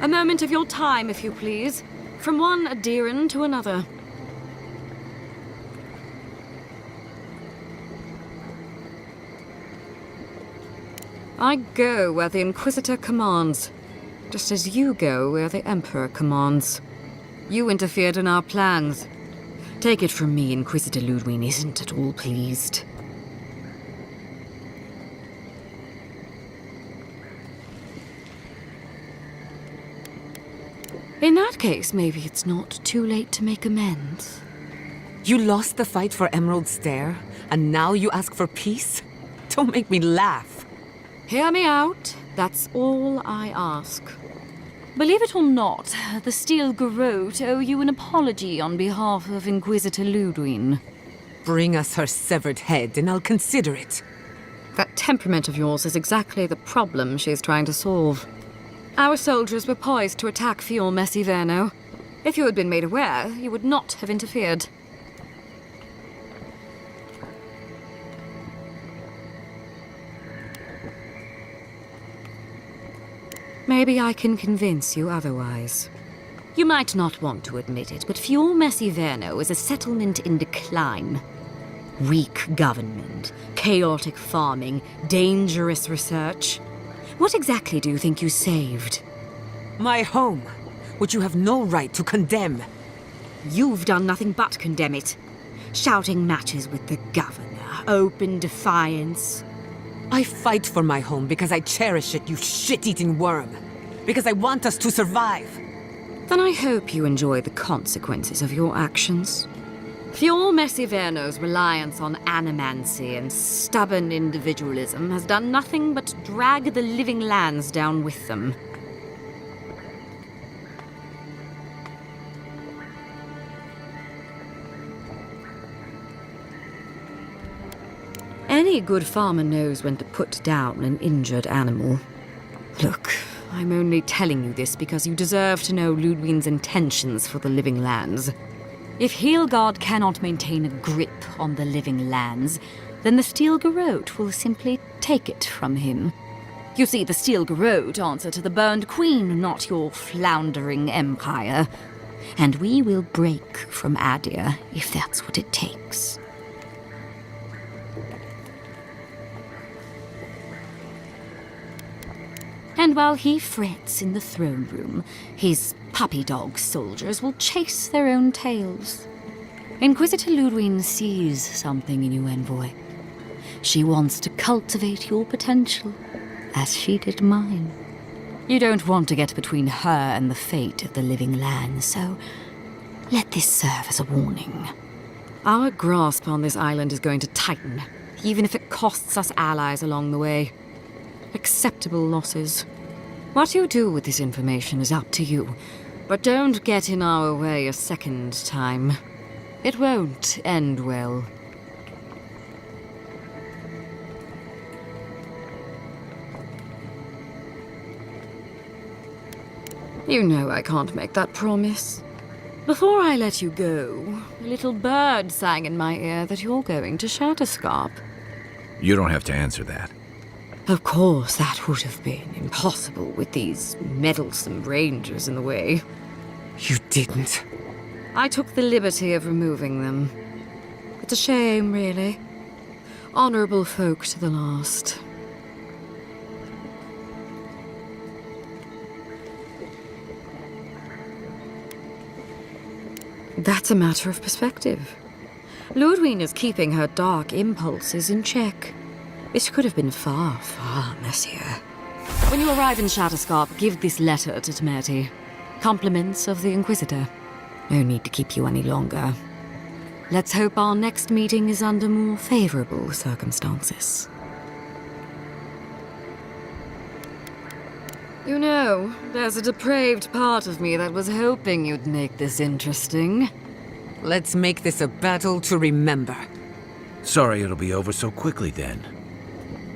A moment of your time, if you please. From one Adiran to another. I go where the Inquisitor commands, just as you go where the Emperor commands. You interfered in our plans. Take it from me, Inquisitor Ludwig isn't at all pleased. In that case, maybe it's not too late to make amends. You lost the fight for Emerald Stair, and now you ask for peace? Don't make me laugh. Hear me out. That's all I ask. Believe it or not, the Steel Garrote owe you an apology on behalf of Inquisitor Ludwig. Bring us her severed head, and I'll consider it. That temperament of yours is exactly the problem she's trying to solve. Our soldiers were poised to attack Fior Messiverno. If you had been made aware, you would not have interfered. Maybe I can convince you otherwise. You might not want to admit it, but Fior Messiverno is a settlement in decline. Weak government, chaotic farming, dangerous research. What exactly do you think you saved? My home, which you have no right to condemn. You've done nothing but condemn it. Shouting matches with the governor, open defiance. I fight for my home because I cherish it, you shit-eating worm. Because I want us to survive. Then I hope you enjoy the consequences of your actions. Fior Messiverno's reliance on animancy and stubborn individualism has done nothing but drag the living lands down with them. Any good farmer knows when to put down an injured animal. Look, I'm only telling you this because you deserve to know Ludwig's intentions for the living lands. If Heelgard cannot maintain a grip on the living lands, then the Steel Garrote will simply take it from him. You see, the Steel Garrote answer to the Burned Queen, not your floundering empire. And we will break from Adir if that's what it takes. And while he frets in the throne room, his puppy dog soldiers will chase their own tails. Inquisitor Ludwig sees something in you, Envoy. She wants to cultivate your potential, as she did mine. You don't want to get between her and the fate of the living land, so let this serve as a warning. Our grasp on this island is going to tighten, even if it costs us allies along the way. Acceptable losses. What you do with this information is up to you, but don't get in our way a second time. It won't end well. You know I can't make that promise. Before I let you go, a little bird sang in my ear that you're going to Shatterscarp. You don't have to answer that. Of course, that would have been impossible with these meddlesome rangers in the way. You didn't. I took the liberty of removing them. It's a shame, really. Honorable folk to the last. That's a matter of perspective. Ludwig is keeping her dark impulses in check. This could have been far, far messier. When you arrive in Shatterscarp, give this letter to Temerty. Compliments of the Inquisitor. No need to keep you any longer. Let's hope our next meeting is under more favorable circumstances. You know, there's a depraved part of me that was hoping you'd make this interesting. Let's make this a battle to remember. Sorry it'll be over so quickly then.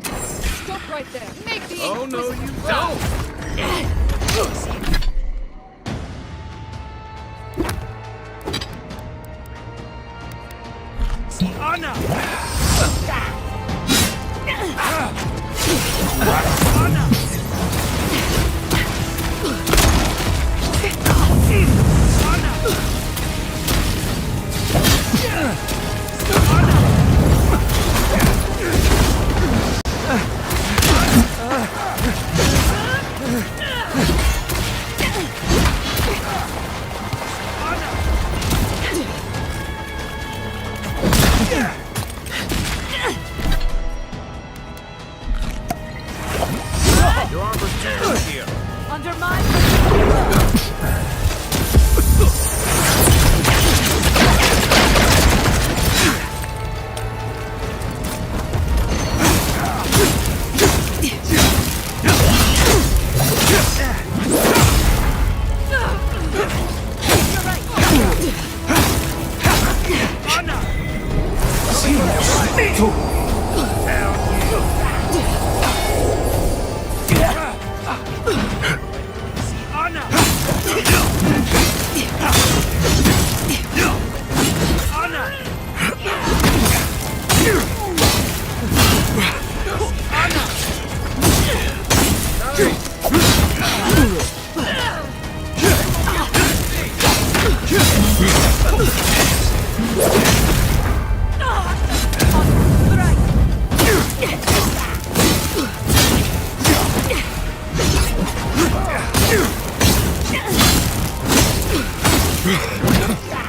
Stop right there. Make the Oh, no, you don't. Your armor's tearing here. Under my...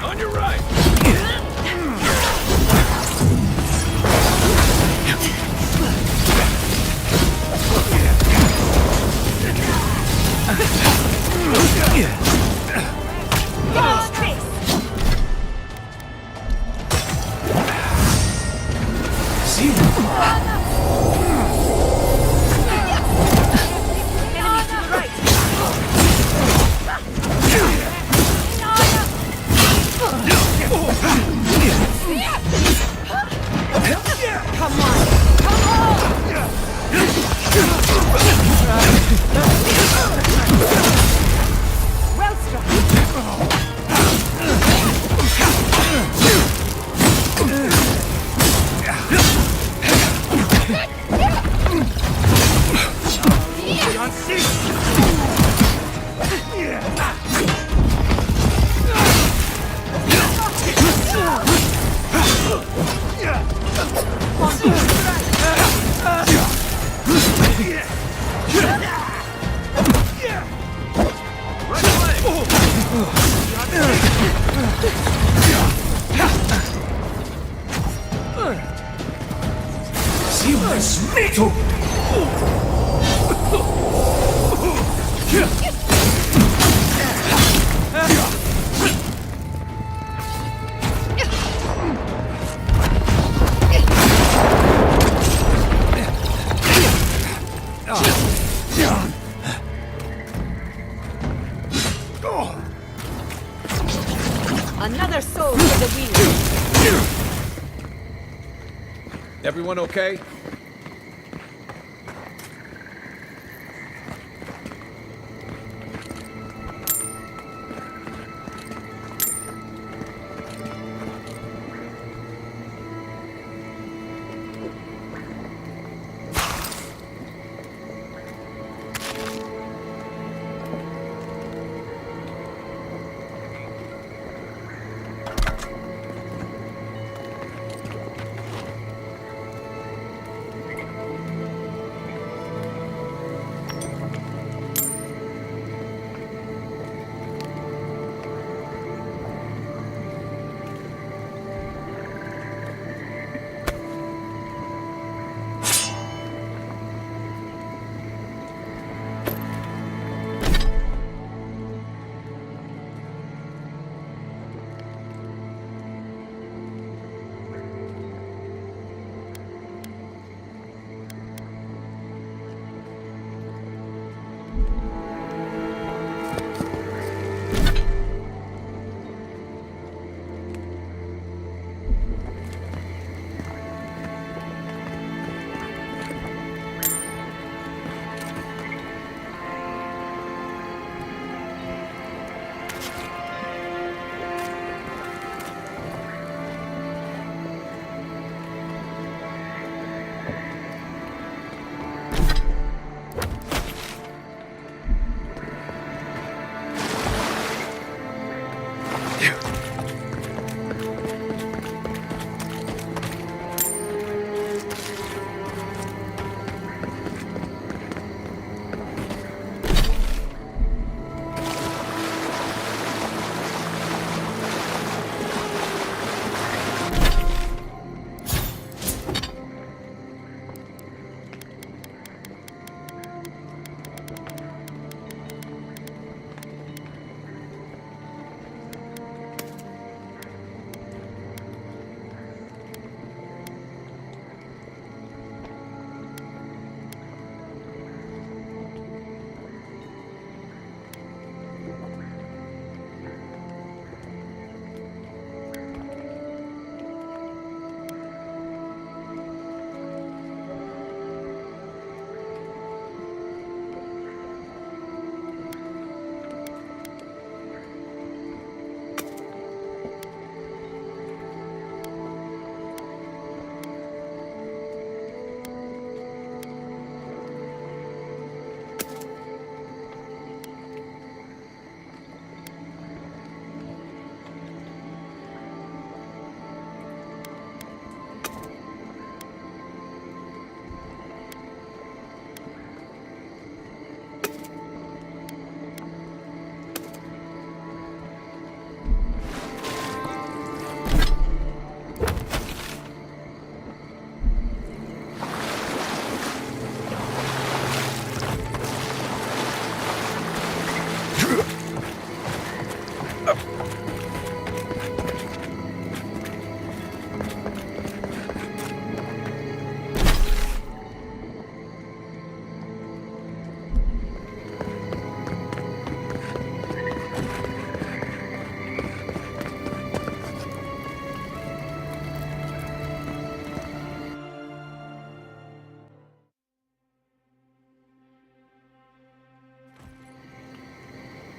On your right. Another soul for the wheel. Everyone okay?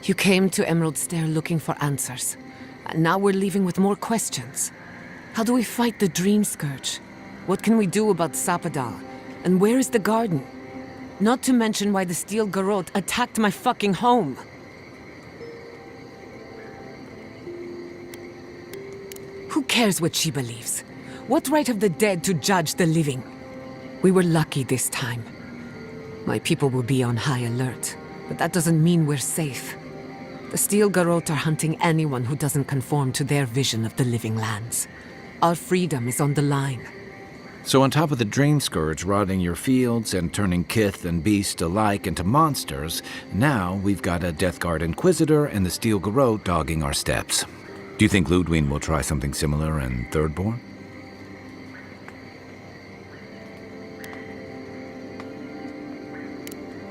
You came to Emerald Stair looking for answers. And now we're leaving with more questions. How do we fight the Dream Scourge? What can we do about Sapadal? And where is the garden? Not to mention why the Steel Garrote attacked my fucking home. Who cares what she believes? What right have the dead to judge the living? We were lucky this time. My people will be on high alert, but that doesn't mean we're safe. The Steel Garrote are hunting anyone who doesn't conform to their vision of the living lands. Our freedom is on the line. So on top of the Dream Scourge rotting your fields and turning kith and beast alike into monsters, now we've got a Death Guard Inquisitor and the Steel Garrote dogging our steps. Do you think Ludwig will try something similar in Thirdborn?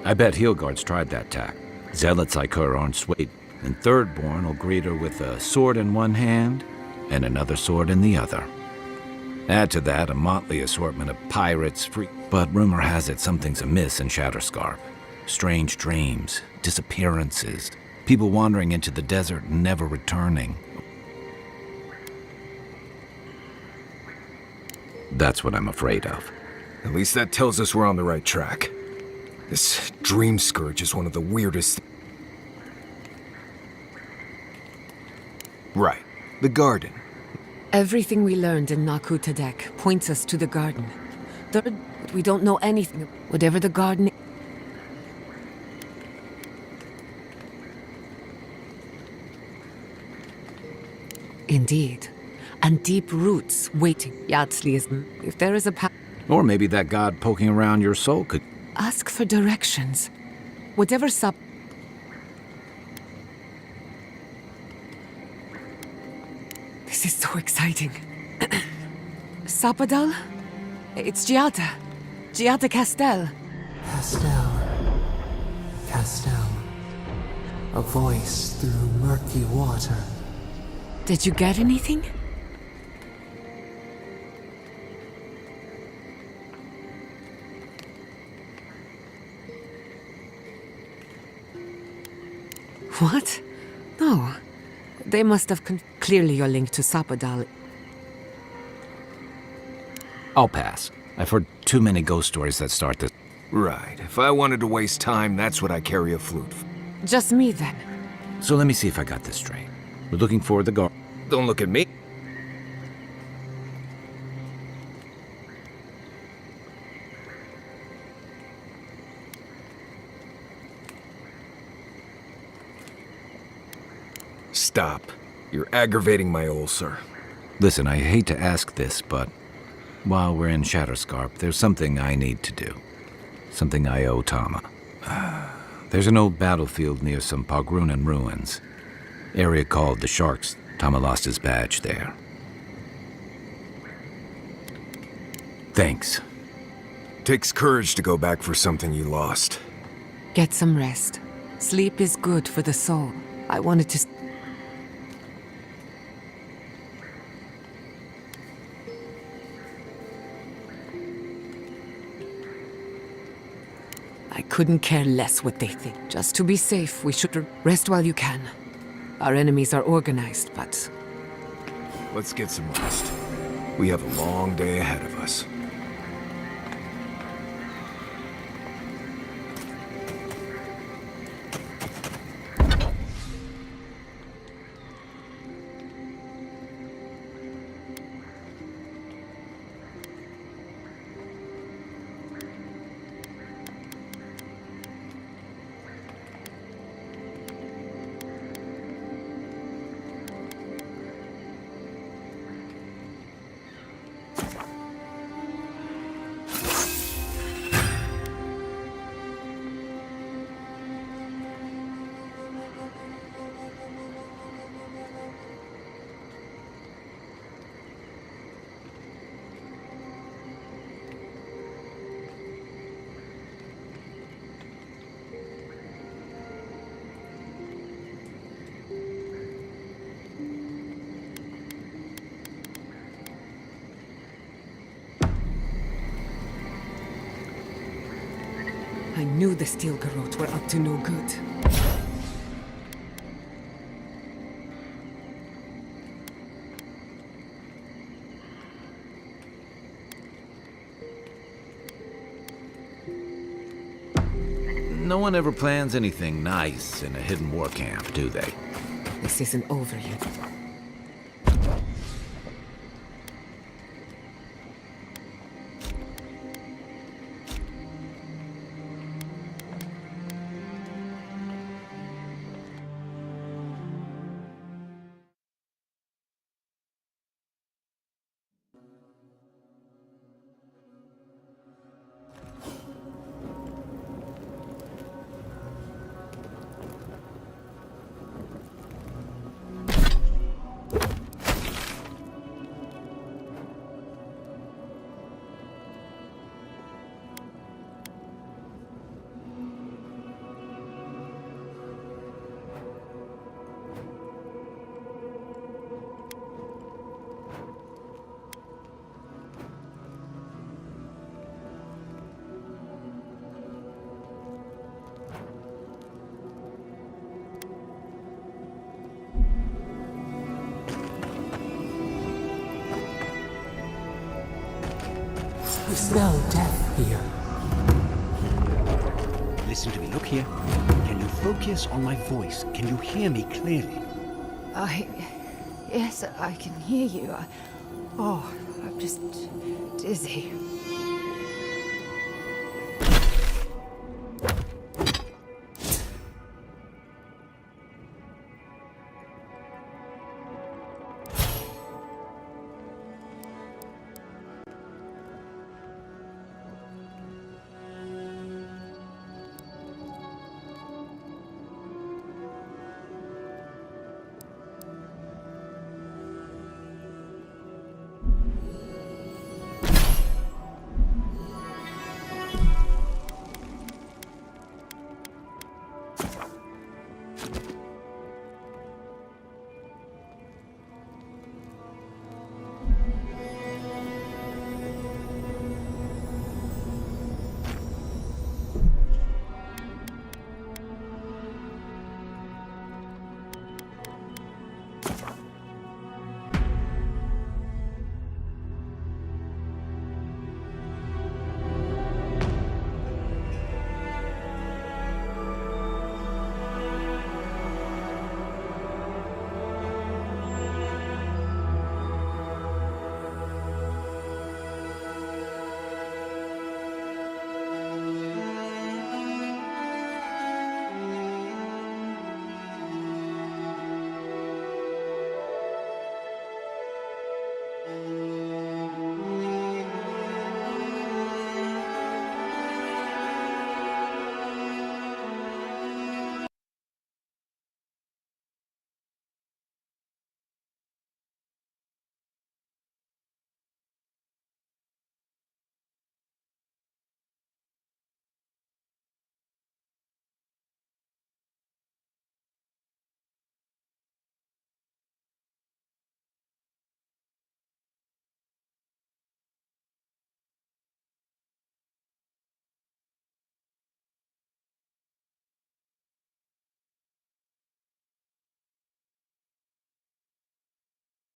I bet Heelguard's tried that tack. Zealots like her aren't swayed. And Thirdborn will greet her with a sword in one hand and another sword in the other. Add to that a motley assortment of pirates, but rumor has it something's amiss in Shatterscarp. Strange dreams, disappearances, people wandering into the desert and never returning. That's what I'm afraid of. At least that tells us we're on the right track. This Dream Scourge is one of the weirdest... Right. The garden. Everything we learned in Naku Tadek points us to the garden. Third, we don't know anything. Whatever the garden... Indeed. And deep roots waiting. Yatsliism. If there is a path... Or maybe that god poking around your soul could... Ask for directions. Whatever This is so exciting. Sapadal? It's Giata. Giata Castel. Castel. A voice through murky water. Did you get anything? What? No. They must have clearly you're linked to Sapadal. I'll pass. I've heard too many ghost stories that start this. Right. If I wanted to waste time, that's what I carry a flute for. Just me, then. So let me see if I got this straight. We're looking for the guard. Don't look at me. Stop. You're aggravating my ulcer. Listen, I hate to ask this, but while we're in Shatterscarp, there's something I need to do. Something I owe Tama. There's an old battlefield near some Pogrunan ruins. Area called the Sharks. Tama lost his badge there. Thanks. Takes courage to go back for something you lost. Get some rest. Sleep is good for the soul. I wanted to... I couldn't care less what they think. Just to be safe, we should rest while you can. Our enemies are organized, but... Let's get some rest. We have a long day ahead of us. I knew the Steel Garrote were up to no good. No one ever plans anything nice in a hidden war camp, do they? This isn't over yet. We smell death here. Listen to me, look here. Can you focus on my voice? Can you hear me clearly? Yes, I can hear you. I'm just dizzy.